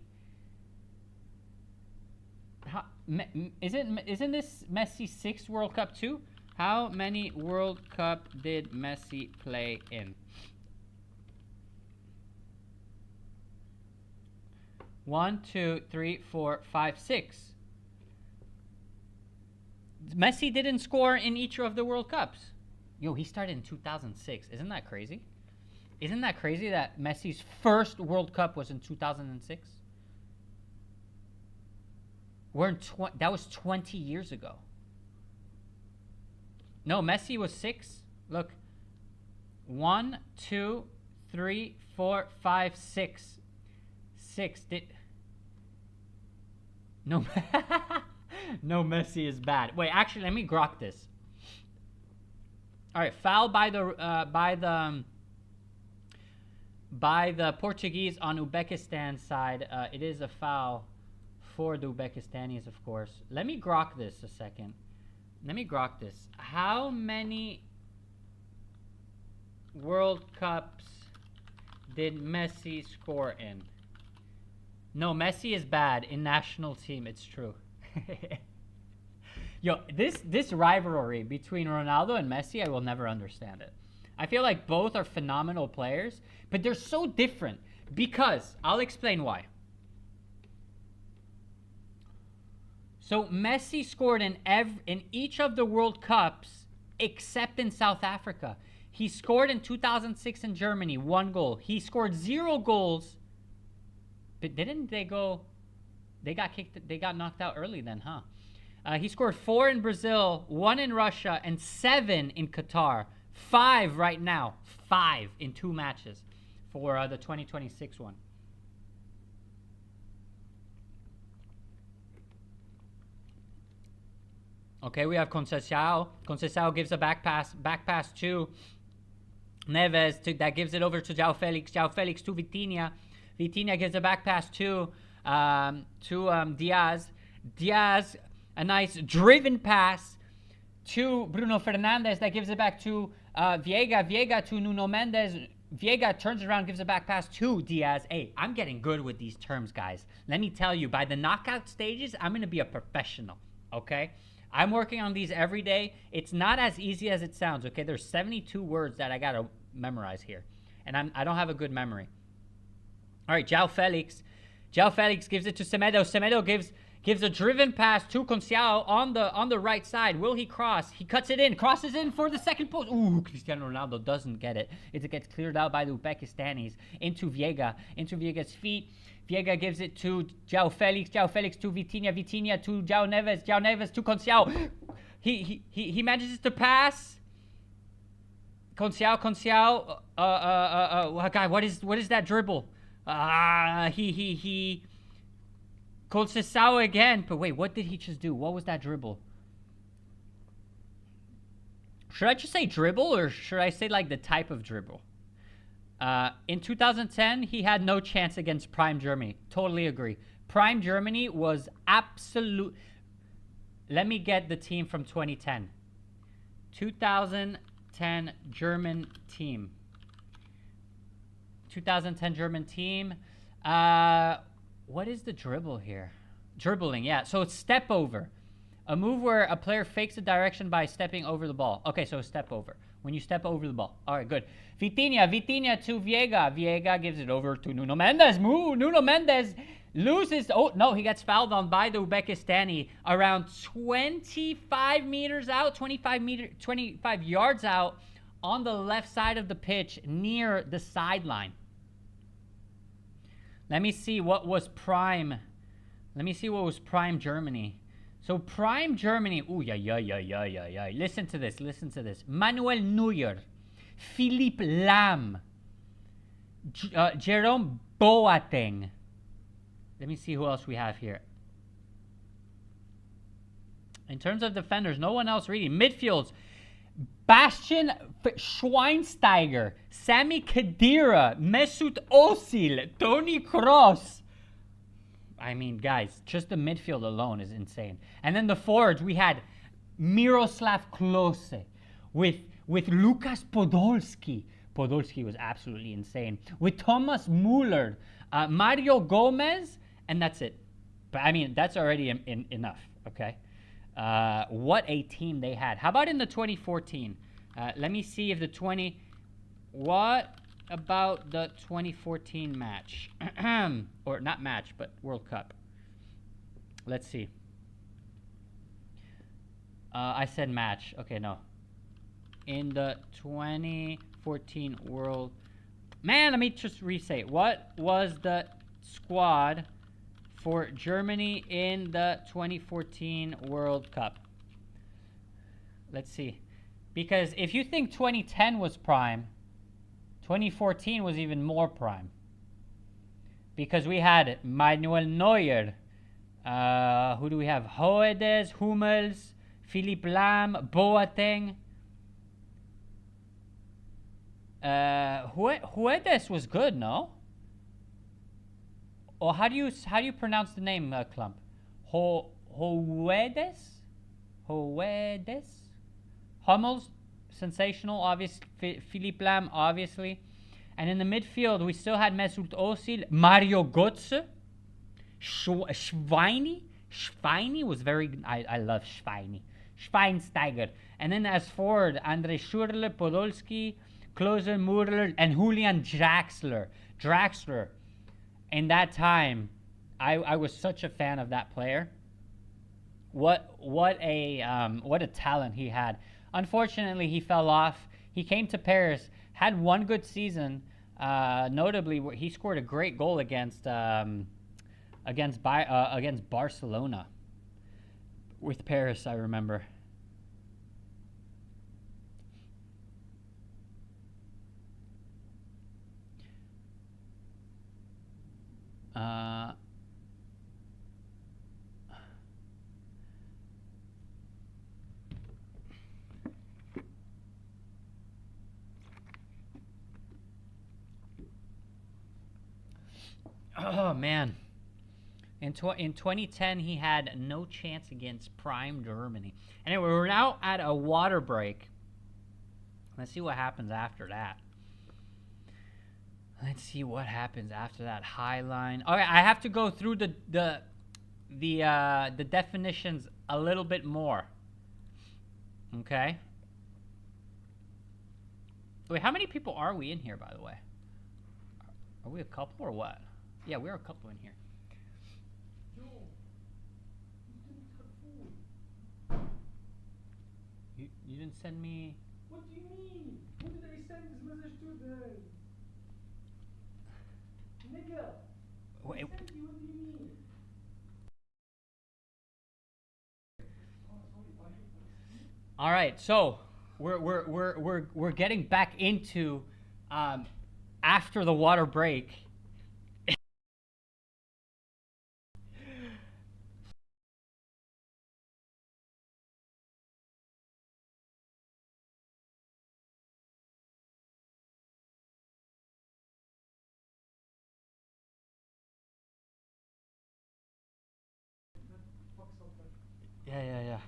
Isn't this Messi's 6th World Cup too? How many World Cup did Messi play in? 1, 2, 3, 4, 5, 6. Messi didn't score in each of the World Cups. Yo, he started in 2006. Isn't that crazy? Isn't that crazy that Messi's first World Cup was in 2006? That was 20 years ago. No, Messi was 6. Look. 1, 2, 3, 4, 5, 6. 6. No. No, Messi is bad. Wait, actually, let me grok this. All right, foul by the Portuguese on Uzbekistan side. It is a foul for the Uzbekistanis, of course. Let me grok this a second. Let me grok this. How many World Cups did Messi score in? No, Messi is bad in national team. It's true. Yo, this rivalry between Ronaldo and Messi, I will never understand it. I feel like both are phenomenal players, but they're so different because I'll explain why. So Messi scored in each of the World Cups except in South Africa. He scored in 2006 in Germany, 1 goal. He scored 0 goals. But didn't they go? They got kicked. They got knocked out early then, huh? He scored 4 in Brazil, 1 in Russia, and 7 in Qatar. 5 right now. 5 in 2 matches for the 2026 one. Okay, we have Conceição. Conceição gives a back pass to Neves. That gives it over to João Felix. João Felix to Vitinha. Vitinha gives a back pass to Diaz. Diaz, a nice driven pass to Bruno Fernandes. That gives it back to Viega. Viega to Nuno Mendes. Viega turns around, gives a back pass to Diaz. Hey, I'm getting good with these terms, guys. Let me tell you, by the knockout stages, I'm going to be a professional, okay? I'm working on these every day. It's not as easy as it sounds, okay? There's 72 words that I got to memorize here, and I don't have a good memory. All right, João Felix. João Felix gives it to Semedo. Semedo gives a driven pass to Conceição on the right side. Will he cross? He cuts it in, crosses in for the second post. Ooh, Cristiano Ronaldo doesn't get it. It gets cleared out by the Uzbekistanis into Viega, into Viega's feet. Viega gives it to João Felix. João Felix to Vitinha. Vitinha to João Neves. João Neves to Conceição. He manages to pass. Conceição. God, what is that dribble? Conceição again. But wait, what did he just do? What was that dribble? Should I just say dribble, or should I say like the type of dribble? In 2010, he had no chance against Prime Germany. Totally agree. Prime Germany was absolute. Let me get the team from 2010. 2010 German team. 2010 German team. What is the dribble here? Dribbling, yeah. So it's step over. A move where a player fakes a direction by stepping over the ball. Okay, so step over. When you step over the ball. All right, good. Vitinha to Viega. Viega gives it over to Nuno Mendes. Nuno Mendes loses. Oh, no, he gets fouled on by the Uzbekistani around 25 meters out, 25 yards out on the left side of the pitch near the sideline. Let me see what was prime. Let me see what was prime Germany. So prime Germany, ooh, yeah. Listen to this. Manuel Neuer, Philippe Lahm, Jerome Boateng. Let me see who else we have here. In terms of defenders, no one else really. Midfields, Bastian Schweinsteiger, Sami Khedira, Mesut Özil, Toni Kroos. I mean, guys, just the midfield alone is insane. And then the forwards, we had Miroslav Klose with Lukas Podolski. Podolski was absolutely insane. With Thomas Müller, Mario Gomez, and that's it. But I mean, that's already enough, okay? What a team they had. How about in the 2014? Let me see if what about the 2014 match? Or not match, but World Cup. Let's see. I said match. Okay, no. In the 2014 World... Man, let me just re-say it. What was the squad for Germany in the 2014 World Cup? Let's see. Because if you think 2010 was prime, 2014 was even more prime. Because we had Manuel Neuer. Who do we have? Hoedes, Hummels, Philippe Lahm, Boateng. Hoedes was good, no? Or how do you pronounce the name, Klump? Hoedes? Hummels, sensational, obvious. Philippe Lahm, obviously. And in the midfield, we still had Mesut Özil, Mario Götze, Schweini. Schweini was very... I love Schweini. Schweinsteiger. And then as forward, André Schürrle, Podolski, Klose, Müller, and Julian Draxler. In that time, I was such a fan of that player. What a talent he had. Unfortunately, he fell off. He came to Paris, had one good season. Notably, he scored a great goal against Barcelona with Paris, I remember. Uh, oh, man. In 2010, he had no chance against Prime Germany. Anyway, we're now at a water break. Let's see what happens after that. Let's see what happens after that high line. Okay, I have to go through the definitions a little bit more. Okay. Wait, how many people are we in here, by the way? Are we a couple or what? Yeah, we're a couple in here. You didn't send me. What do you mean? Who did I send this message to then? Nigga. Wait. What do you mean? All right, so we're getting back into after the water break. Yeah.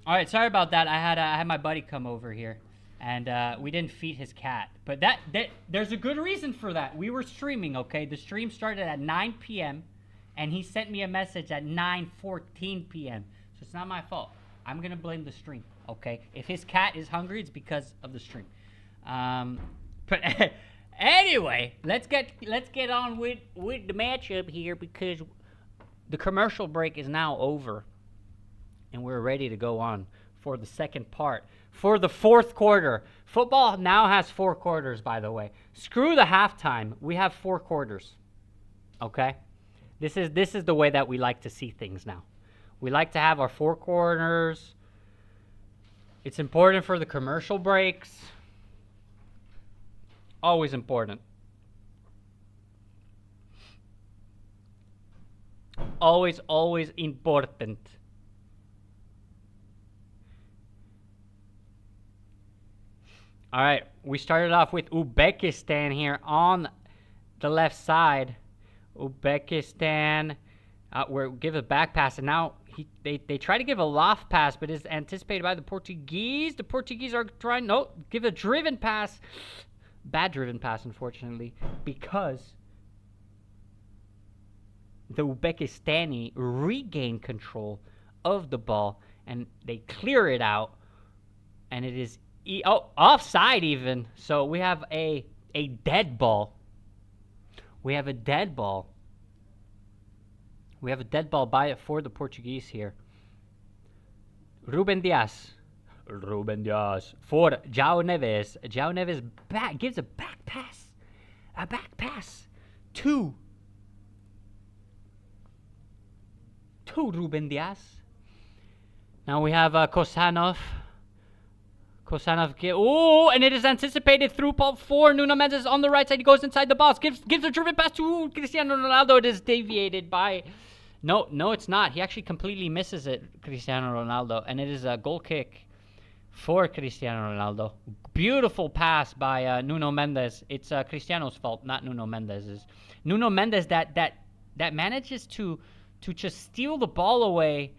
All right, sorry about that. I had my buddy come over here, and we didn't feed his cat. But that there's a good reason for that. We were streaming, okay? The stream started at 9 p.m., and he sent me a message at 9:14 p.m. So it's not my fault. I'm gonna blame the stream, okay? If his cat is hungry, it's because of the stream. But anyway, let's get on with the matchup here, because the commercial break is now over. And we're ready to go on for the second part. For the fourth quarter. Football now has 4 quarters, by the way. Screw the halftime. We have 4 quarters. Okay? This is the way that we like to see things now. We like to have our 4 quarters. It's important for the commercial breaks. Always important. Always important. All right, we started off with Uzbekistan here on the left side. Uzbekistan, give a back pass, and now they try to give a loft pass, but it's anticipated by the Portuguese. The Portuguese are trying, give a driven pass. Bad driven pass, unfortunately, because the Uzbekistani regain control of the ball, and they clear it out, and it is offside even. So we have a dead ball. We have a dead ball for the Portuguese here. Ruben Dias for João Neves. João Neves gives a back pass to Ruben Dias. Now we have Kosanov, and it is anticipated through ball for Nuno Mendes on the right side. He goes inside the box, gives a driven pass to Cristiano Ronaldo. It is deviated by... No, it's not. He actually completely misses it, Cristiano Ronaldo, and it is a goal kick for Cristiano Ronaldo. Beautiful pass by Nuno Mendes. It's Cristiano's fault, not Nuno Mendes's. Nuno Mendes that manages to just steal the ball away,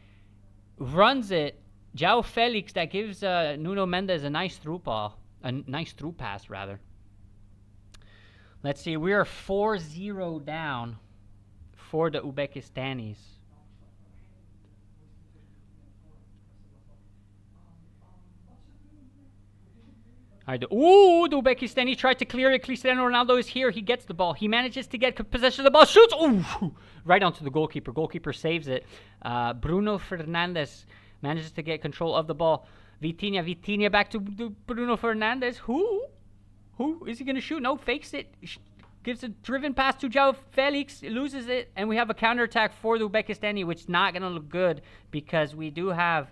runs it. João Felix that gives Nuno Mendes a nice through pass rather. Let's see, we are 4-0 down for the Uzbekistanis. All right, the Uzbekistani tried to clear it. Cristiano Ronaldo is here. He gets the ball. He manages to get possession of the ball. Shoots! Ooh! Right onto the goalkeeper. Goalkeeper saves it. Bruno Fernandes manages to get control of the ball. Vitinha back to Bruno Fernandes. Who is he going to shoot? No, fakes it. Gives a driven pass to João Felix. Loses it. And we have a counterattack for the Uzbekistani, which is not going to look good because we do have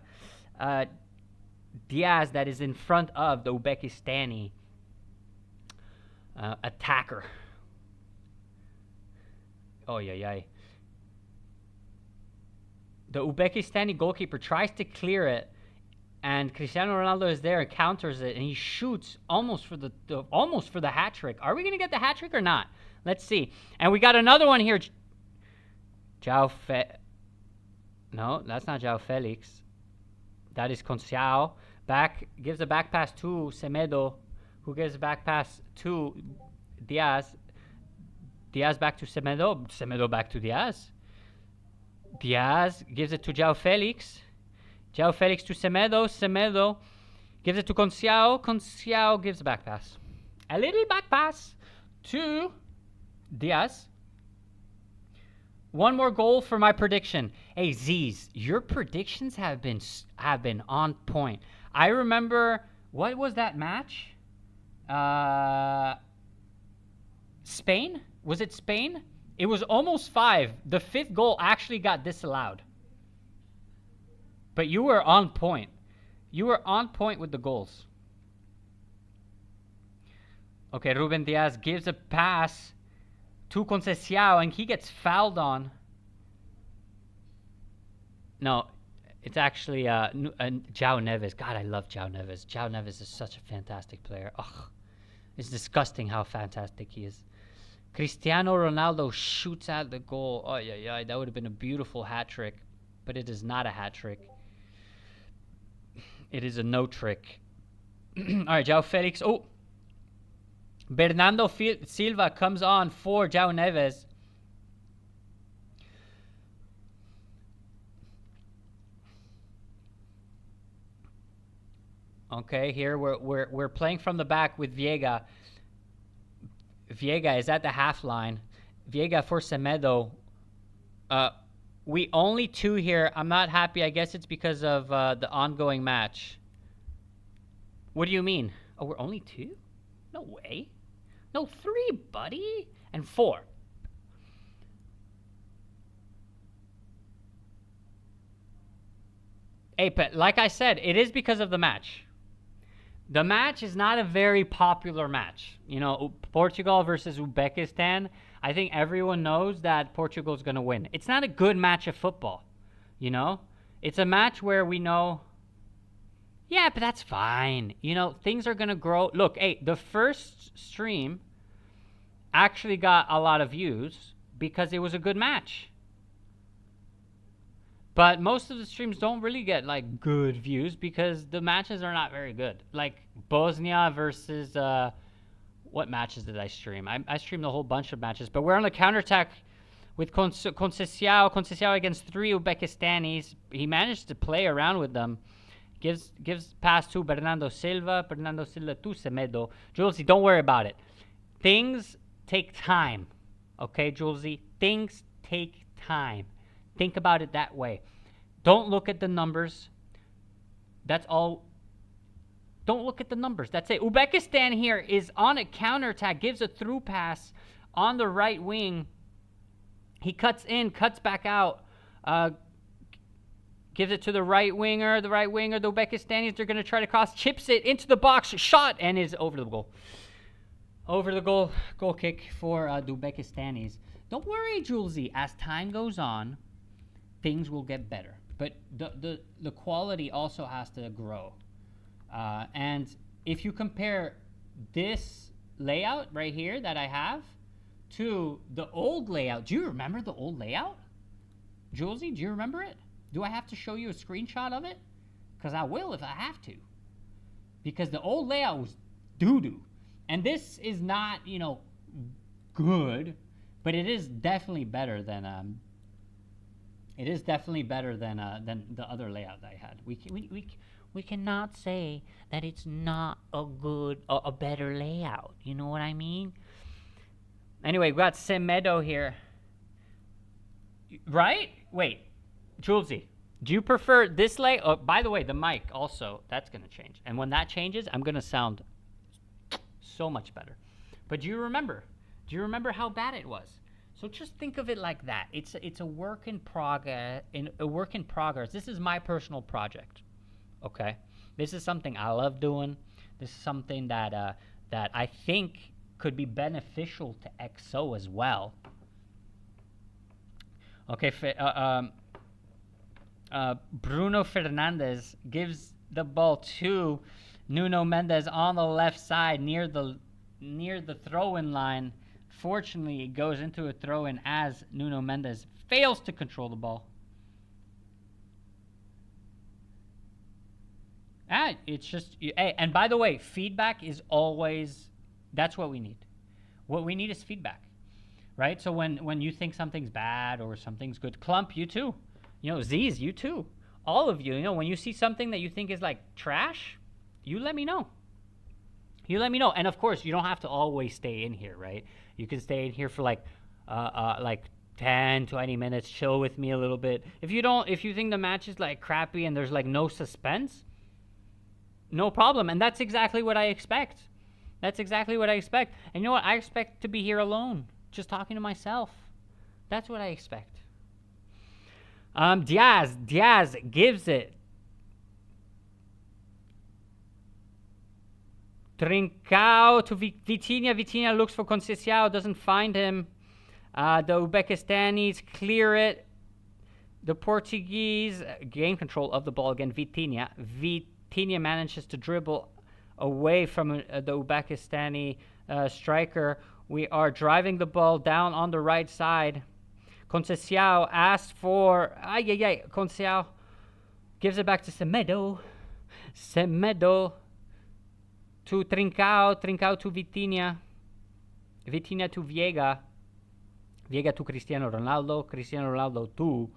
Diaz that is in front of the Uzbekistani. attacker. Oh, yeah. The Uzbekistani goalkeeper tries to clear it, and Cristiano Ronaldo is there and counters it, and he shoots almost for the hat trick. Are we gonna get the hat trick or not? Let's see. And we got another one here. No, that's not João Felix. That is Conceição. Gives a back pass to Semedo, who gives a back pass to Diaz. Diaz back to Semedo. Semedo back to Diaz. Diaz gives it to João Felix. João Felix to Semedo. Semedo gives it to Conceição. Conceição gives a back pass. A little back pass to Diaz. One more goal for my prediction. Hey, Z's, your predictions have been on point. I remember, what was that match? Spain? Was it Spain? It was almost 5. The 5th goal actually got disallowed. But you were on point. You were on point with the goals. Okay, Ruben Diaz gives a pass to Conceição, and he gets fouled on. No, it's actually João Neves. God, I love João Neves. João Neves is such a fantastic player. Ugh, it's disgusting how fantastic he is. Cristiano Ronaldo shoots at the goal. Oh, yeah, that would have been a beautiful hat trick, but it is not a hat trick. It is a no trick. All right, João Felix. Oh, Bernardo Silva comes on for João Neves. Okay, here we're playing from the back with Viega. Viega is at the half line. Viega for Semedo. We only 2 here. I'm not happy. I guess it's because of the ongoing match. What do you mean? Oh, we're only 2? No way. No, 3, buddy. And 4. Hey, but like I said, it is because of the match. The match is not a very popular match. You know, Portugal versus Uzbekistan. I think everyone knows that Portugal's going to win. It's not a good match of football, you know? It's a match where we know, yeah, but that's fine. You know, things are going to grow. Look, hey, the first stream actually got a lot of views because it was a good match. But most of the streams don't really get, like, good views because the matches are not very good. Like, Bosnia versus, what matches did I stream? I streamed a whole bunch of matches. But we're on the counterattack with Conceição. Conceição against 3 Uzbekistanis. He managed to play around with them. Gives pass to Bernardo Silva. Bernardo Silva to Semedo. Julesy, don't worry about it. Things take time. Okay, Julesy? Things take time. Think about it that way. Don't look at the numbers. That's all. Don't look at the numbers. That's it. Uzbekistan here is on a counterattack. Gives a through pass on the right wing. He cuts in, cuts back out. Gives it to the right winger. The Uzbekistanis, they're going to try to cross. Chips it into the box. Shot and is over the goal. Over the goal. Goal kick for the Uzbekistanis. Don't worry, Julesy. As time goes on, things will get better, but the quality also has to grow. And if you compare this layout right here that I have to the old layout, do you remember the old layout? Julesy, do you remember it? Do I have to show you a screenshot of it? Because I will if I have to. Because the old layout was doo-doo. And this is not, you know, good, but it is definitely better than the other layout that I had. We cannot say that it's not a better layout. You know what I mean? Anyway, we got Semedo here. Right? Wait, Julesy, do you prefer this layout? Oh, by the way, the mic also, that's going to change. And when that changes, I'm going to sound so much better. But do you remember? Do you remember how bad it was? So just think of it like that. It's a work in progress. This is my personal project. Okay, this is something I love doing. This is something that I think could be beneficial to ㅍxo as well. Okay, Bruno Fernandes gives the ball to Nuno Mendes on the left side near the throw-in line. Fortunately, it goes into a throw-in as Nuno Mendes fails to control the ball. It's just, and by the way, feedback is always, that's what we need. What we need is feedback, right? So when you think something's bad or something's good, Clump, you too. Z's, you too. All of you, when you see something that you think is like trash, you let me know. You let me know. And of course, you don't have to always stay in here, right? You can stay in here for like 10, 20 minutes, chill with me a little bit. If you think the match is like crappy and there's like no suspense, no problem. And that's exactly what I expect. That's exactly what I expect. And you know what? I expect to be here alone, just talking to myself. That's what I expect. Diaz gives it. Trincao to Vitinha. Vitinha looks for Conceição, doesn't find him. The Uzbekistanis clear it. The Portuguese gain control of the ball again. Vitinha manages to dribble away from the Uzbekistani striker. We are driving the ball down on the right side. Conceição asked for... Conceição gives it back to Semedo. Semedo to Trincao. Trincao to Vitinha. Vitinha to Viega. Viega to Cristiano Ronaldo. Cristiano Ronaldo to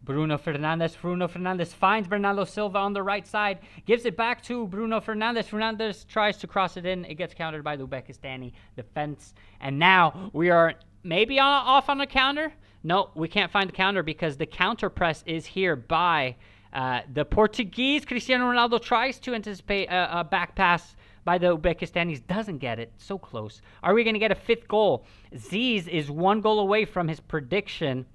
Bruno Fernandes. Bruno Fernandes finds Bernardo Silva on the right side. Gives it back to Bruno Fernandes. Fernandes tries to cross it in. It gets countered by the Uzbekistani defense. And now we are maybe off on a counter. No, we can't find the counter because the counter press is here by the Portuguese. Cristiano Ronaldo tries to anticipate a back pass by the Uzbekistanis. Doesn't get it. So close. Are we going to get a fifth goal? Ziz is one goal away from his prediction.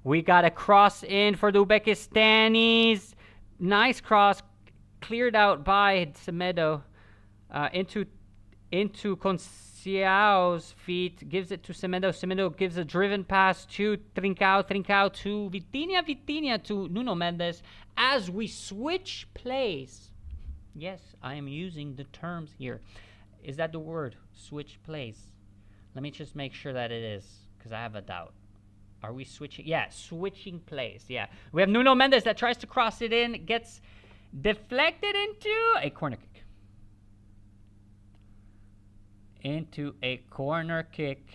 We got a cross in for the Uzbekistanis. Nice cross. Cleared out by Semedo. Into Conceição's feet. Gives it to Semedo. Semedo gives a driven pass to Trincao. Trincao to Vitinha. Vitinha to Nuno Mendes. As we switch plays. Yes, I am using the terms here. Is that the word? Switch plays. Let me just make sure that it is, because I have a doubt. Are we switching? Yeah, switching plays. Yeah. We have Nuno Mendes that tries to cross it in. Gets deflected into a corner kick. Into a corner kick.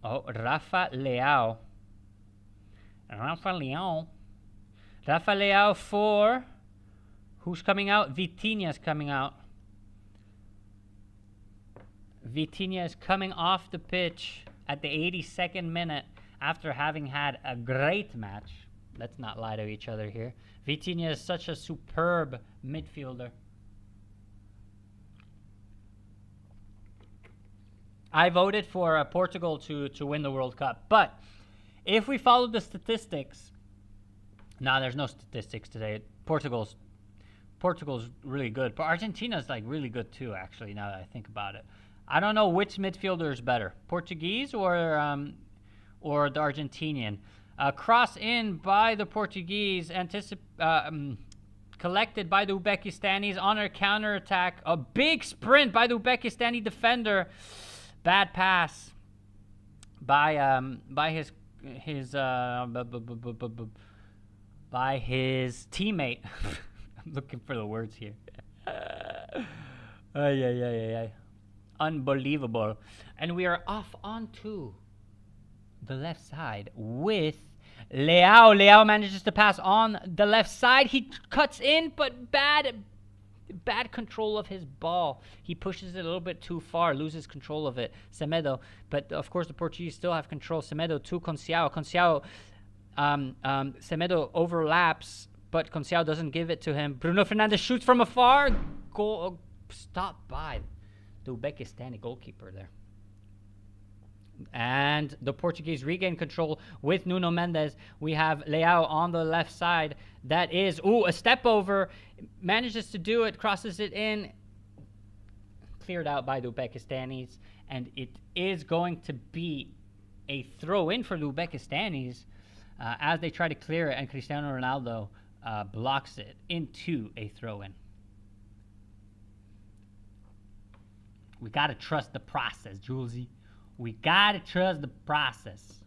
Oh, Rafa Leao. Rafa Leao for... Who's coming out? Vitinha's coming out. Vitinha is coming off the pitch at the 82nd minute after having had a great match. Let's not lie to each other here. Vitinha is such a superb midfielder. I voted for Portugal to win the World Cup. But if we follow the statistics... No, there's no statistics today. Portugal's really good. But Argentina's like really good too, actually, now that I think about it. I don't know which midfielder is better. Portuguese or the Argentinian. Cross in by the Portuguese, collected by the Uzbekistanis on a counter-attack. A big sprint by the Uzbekistani defender. Bad pass by his teammate. I'm looking for the words here. Unbelievable. And we are off onto the left side with Leao. Leao manages to pass on the left side. He cuts in, but bad control of his ball. He pushes it a little bit too far, loses control of it. Semedo, but of course the Portuguese still have control. Semedo to Conceição. Conceição, Semedo overlaps, but Conceição doesn't give it to him. Bruno Fernandes shoots from afar. Goal stopped by the Uzbekistani goalkeeper there. And the Portuguese regain control with Nuno Mendes. We have Leao on the left side. That is, a step over. Manages to do it, crosses it in. Cleared out by the Uzbekistanis. And it is going to be a throw-in for the Uzbekistanis as they try to clear it. And Cristiano Ronaldo blocks it into a throw-in. We got to trust the process, Julesy. We gotta trust the process.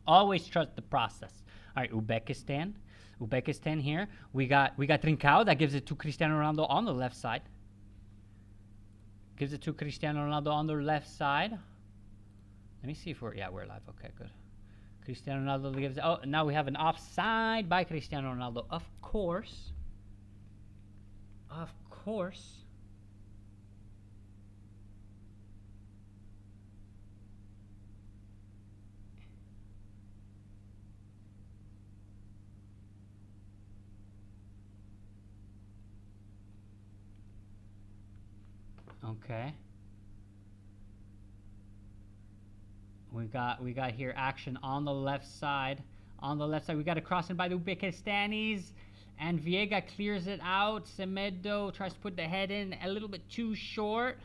Always trust the process. All right, Uzbekistan here. We got Trincao that gives it to Cristiano Ronaldo on the left side. Gives it to Cristiano Ronaldo on the left side. Let me see if we're live. Okay, good. Cristiano Ronaldo gives it. Oh, now we have an offside by Cristiano Ronaldo. Of course. Of course. Okay. We got here action on the left side. On the left side, we got a crossing by the Uzbekistanis. And Viega clears it out. Semedo tries to put the head in a little bit too short.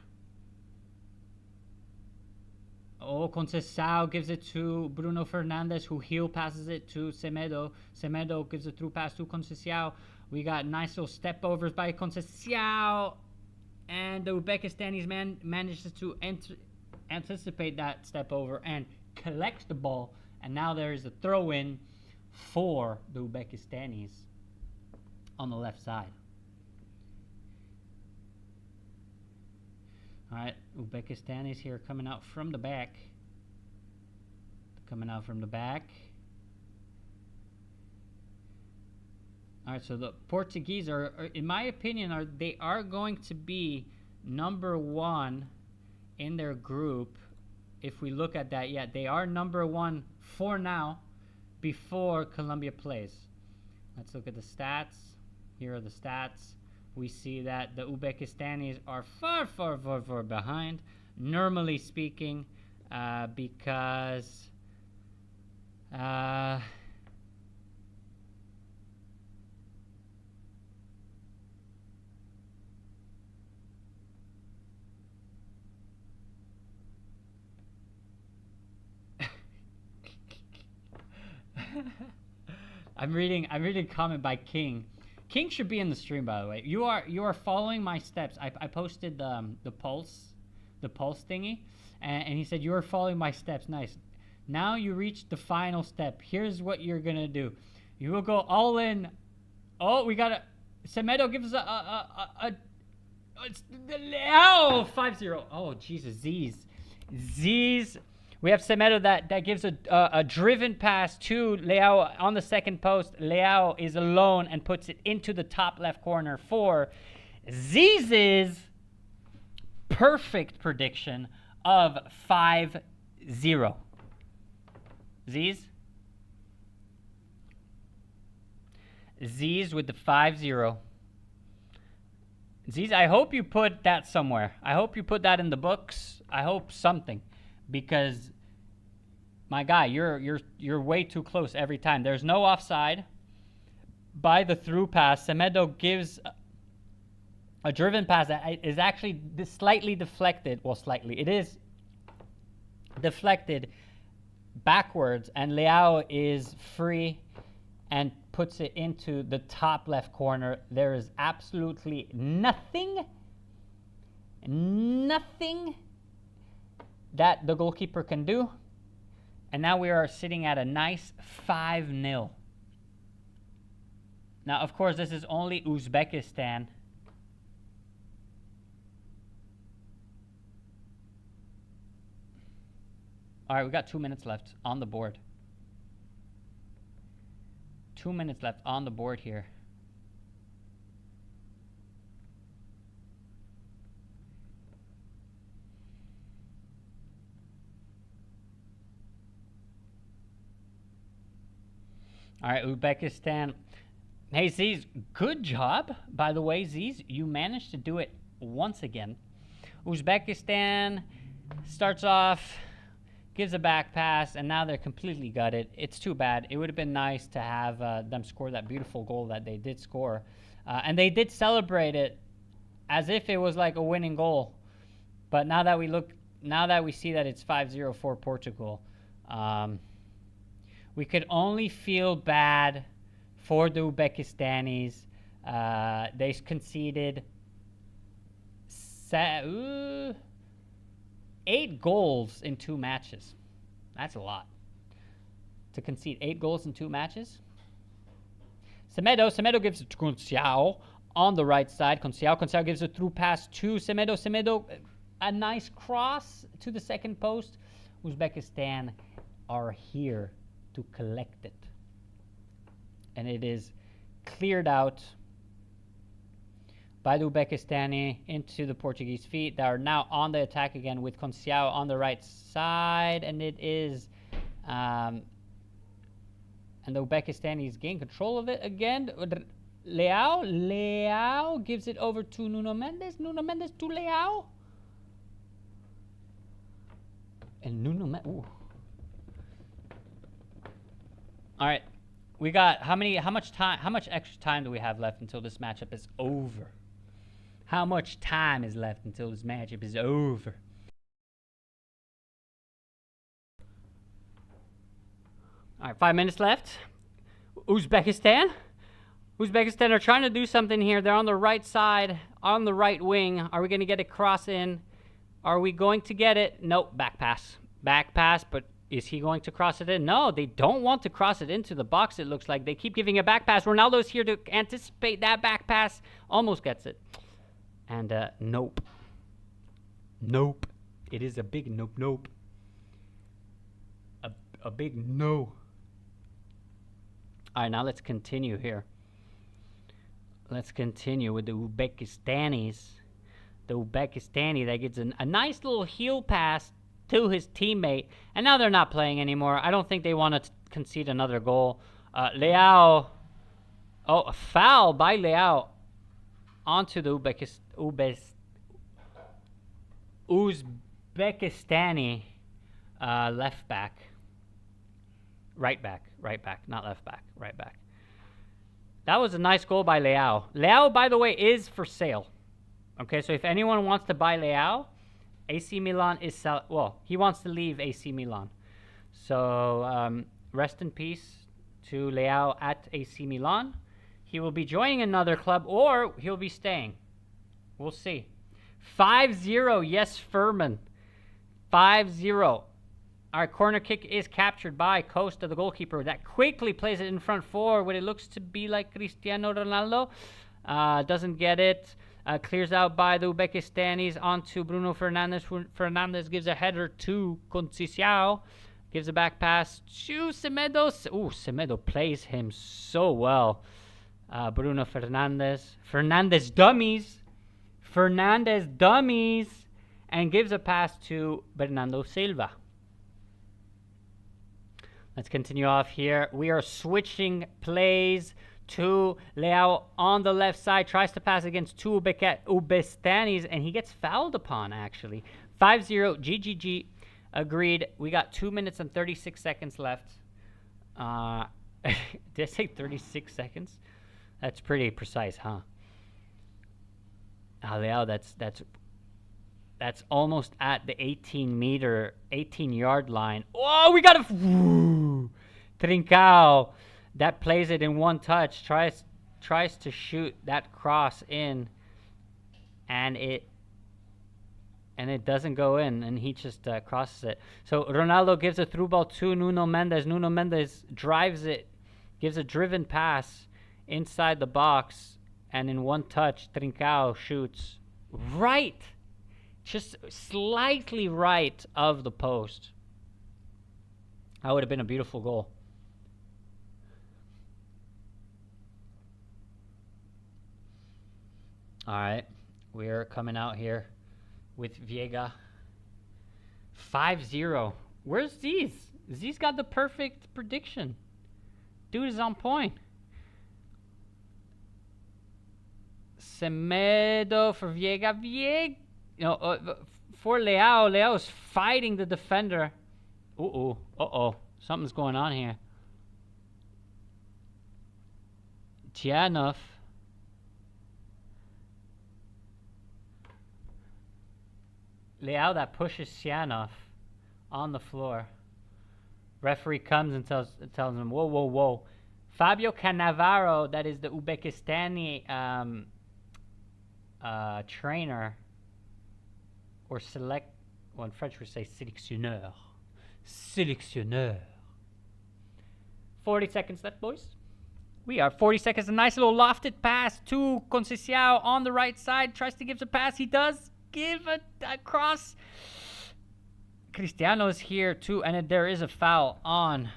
Oh, Conceição gives it to Bruno Fernandes, who heel passes it to Semedo. Semedo gives a through pass to Conceição. We got nice little step overs by Conceição. And the Uzbekistanis manages to anticipate that step over and collects the ball. And now there is a throw-in for the Uzbekistanis on the left side. All right, Uzbekistanis here coming out from the back. Coming out from the back. All right, so the Portuguese are in my opinion, they are going to be number one in their group. If we look at that, yeah, they are number one for now before Colombia plays. Let's look at the stats. Here are the stats. We see that the Uzbekistanis are far behind, normally speaking, because I'm reading comment by King. King should be in the stream, by the way. You are following my steps. I posted the pulse thingy, and he said you are following my steps. Nice. Now you reach the final step. Here's what you're gonna do. You will go all in. Oh, we got a Semedo gives a 5-0. Oh Jesus, Z's. We have Semedo that gives a driven pass to Leao on the second post. Leao is alone and puts it into the top left corner for Z's perfect prediction of 5-0. Z's with the 5-0. Z's, I hope you put that somewhere. I hope you put that in the books. I hope something. Because, my guy, you're way too close every time. There's no offside. By the through pass, Semedo gives a driven pass that is actually slightly deflected. Well, slightly. It is deflected backwards, and Leao is free and puts it into the top left corner. There is absolutely nothing that the goalkeeper can do. And now we are sitting at a nice 5-0. Now, of course, this is only Uzbekistan. All right, we got 2 minutes left on the board. 2 minutes left on the board here. All right, Uzbekistan. Hey, Ziz, good job. By the way, Ziz, you managed to do it once again. Uzbekistan Starts off, gives a back pass, and now they're completely gutted. It's too bad. It would have been nice to have them score that beautiful goal that they did score. And they did celebrate it as if it was like a winning goal. But now that we see that it's 5-0 for Portugal, we could only feel bad for the Uzbekistanis. They conceded 8 goals in 2 matches. That's a lot. To concede 8 goals in 2 matches. Semedo gives it to ㅍxo on the right side. ㅍxo gives a through pass to Semedo. Semedo, a nice cross to the second post. Uzbekistan are here to collect it. And it is cleared out by the Uzbekistani into the Portuguese feet that are now on the attack again with ㅍxo on the right side, and it is and the Uzbekistanis gain control of it again. Leao gives it over to Nuno Mendes. Nuno Mendes to Leao. And Nuno Mendes. All right. We got how much extra time do we have left until this matchup is over? How much time is left until this matchup is over? All right, 5 minutes left. Uzbekistan are trying to do something here. They're on the right side, on the right wing. Are we going to get a cross in? Are we going to get it? Nope, back pass. Back pass, but is he going to cross it in? No, they don't want to cross it into the box, it looks like. They keep giving a back pass. Ronaldo's here to anticipate that back pass. Almost gets it. And nope. Nope. It is a big nope. A big no. All right, now let's continue here. Let's continue with the Uzbekistanis. The Uzbekistani that gets a nice little heel pass to his teammate, and now they're not playing anymore. I don't think they want to concede another goal. Leao, a foul by Leao onto the Uzbekistani left back. Right back, not left back, right back. That was a nice goal by Leao. Leao, by the way, is for sale. Okay, so if anyone wants to buy Leao, AC Milan is he wants to leave AC Milan. So rest in peace to Leao at AC Milan. He will be joining another club or he'll be staying. We'll see. 5-0, yes, Furman. 5-0. Our corner kick is captured by Costa, the goalkeeper, that quickly plays it in front for what it looks to be like Cristiano Ronaldo. Doesn't get it. Clears out by the Uzbekistanis onto Bruno Fernandes. Fernandes gives a header to ㅍxo. Gives a back pass to Semedo. Semedo plays him so well. Bruno Fernandes. Fernandes dummies. And gives a pass to Bernardo Silva. Let's continue off here. We are switching plays to Leao on the left side. Tries to pass against two Uzbekistanis, and he gets fouled upon, actually. 5-0, GGG. Agreed. We got 2 minutes and 36 seconds left. Did I say 36 seconds? That's pretty precise, huh? Leao, that's almost at the 18-yard line. Oh, we got a Trincao that plays it in one touch. Tries to shoot that cross in, and it doesn't go in, and he just crosses it. So Ronaldo gives a through ball to Nuno Mendes. Nuno Mendes drives it, gives a driven pass inside the box, and in one touch, Trincao shoots right. Just slightly right of the post. That would have been a beautiful goal. All right. We're coming out here with Viega. 5-0. Where's Ziz? Ziz got the perfect prediction. Dude is on point. Semedo for Viega. for Leao. Leao's fighting the defender. Uh-oh. Something's going on here. Tianov. Leao that pushes Tianov on the floor. Referee comes and tells him, whoa. Fabio Cannavaro, that is the Uzbekistani trainer, or well, in French we say sélectionneur. 40 seconds left, boys. We are 40 seconds. A nice little lofted pass to Conceição on the right side. Tries to give a pass. He does give a cross. Cristiano is here too, and there is a foul on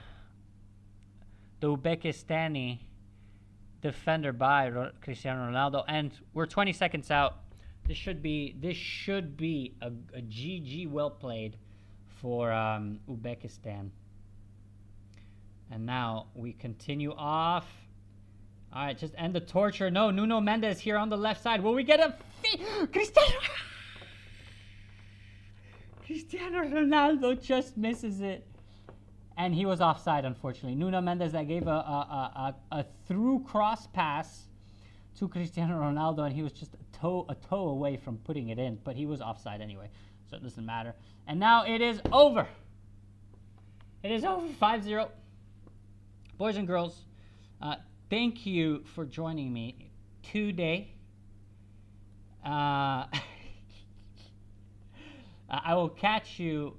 the Uzbekistani defender by Cristiano Ronaldo, and we're 20 seconds out. This should be a GG well played for Uzbekistan. And now we continue off. All right, just end the torture. No, Nuno Mendes here on the left side. Will we get a Cristiano Ronaldo just misses it. And he was offside, unfortunately. Nuno Mendes that gave a through cross pass to Cristiano Ronaldo, and he was just a toe away from putting it in. But he was offside anyway, so it doesn't matter. And now it is over. It is over, 5-0. Boys and girls, thank you for joining me today. I will catch you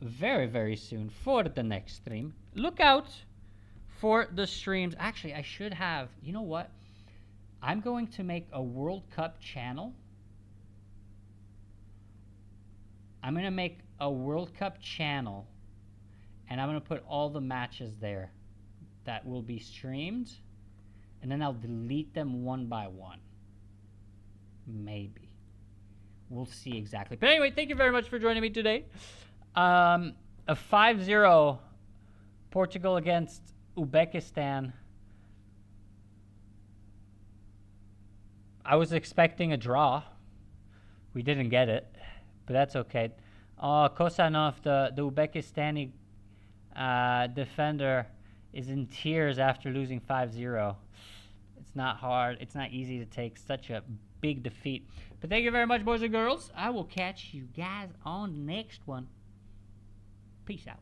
very, very soon for the next stream. Look out for the streams. Actually, I should have, you know what? I'm going to make a World Cup channel. I'm going to make a World Cup channel, and I'm going to put all the matches there that will be streamed, and then I'll delete them one by one. Maybe. We'll see exactly. But anyway, thank you very much for joining me today. A 5-0 Portugal against Uzbekistan. I was expecting a draw. We didn't get it, but that's okay. Kosanov, the Uzbekistani defender, is in tears after losing 5-0. It's not hard. It's not easy to take such a big defeat. But thank you very much, boys and girls. I will catch you guys on the next one. Peace out.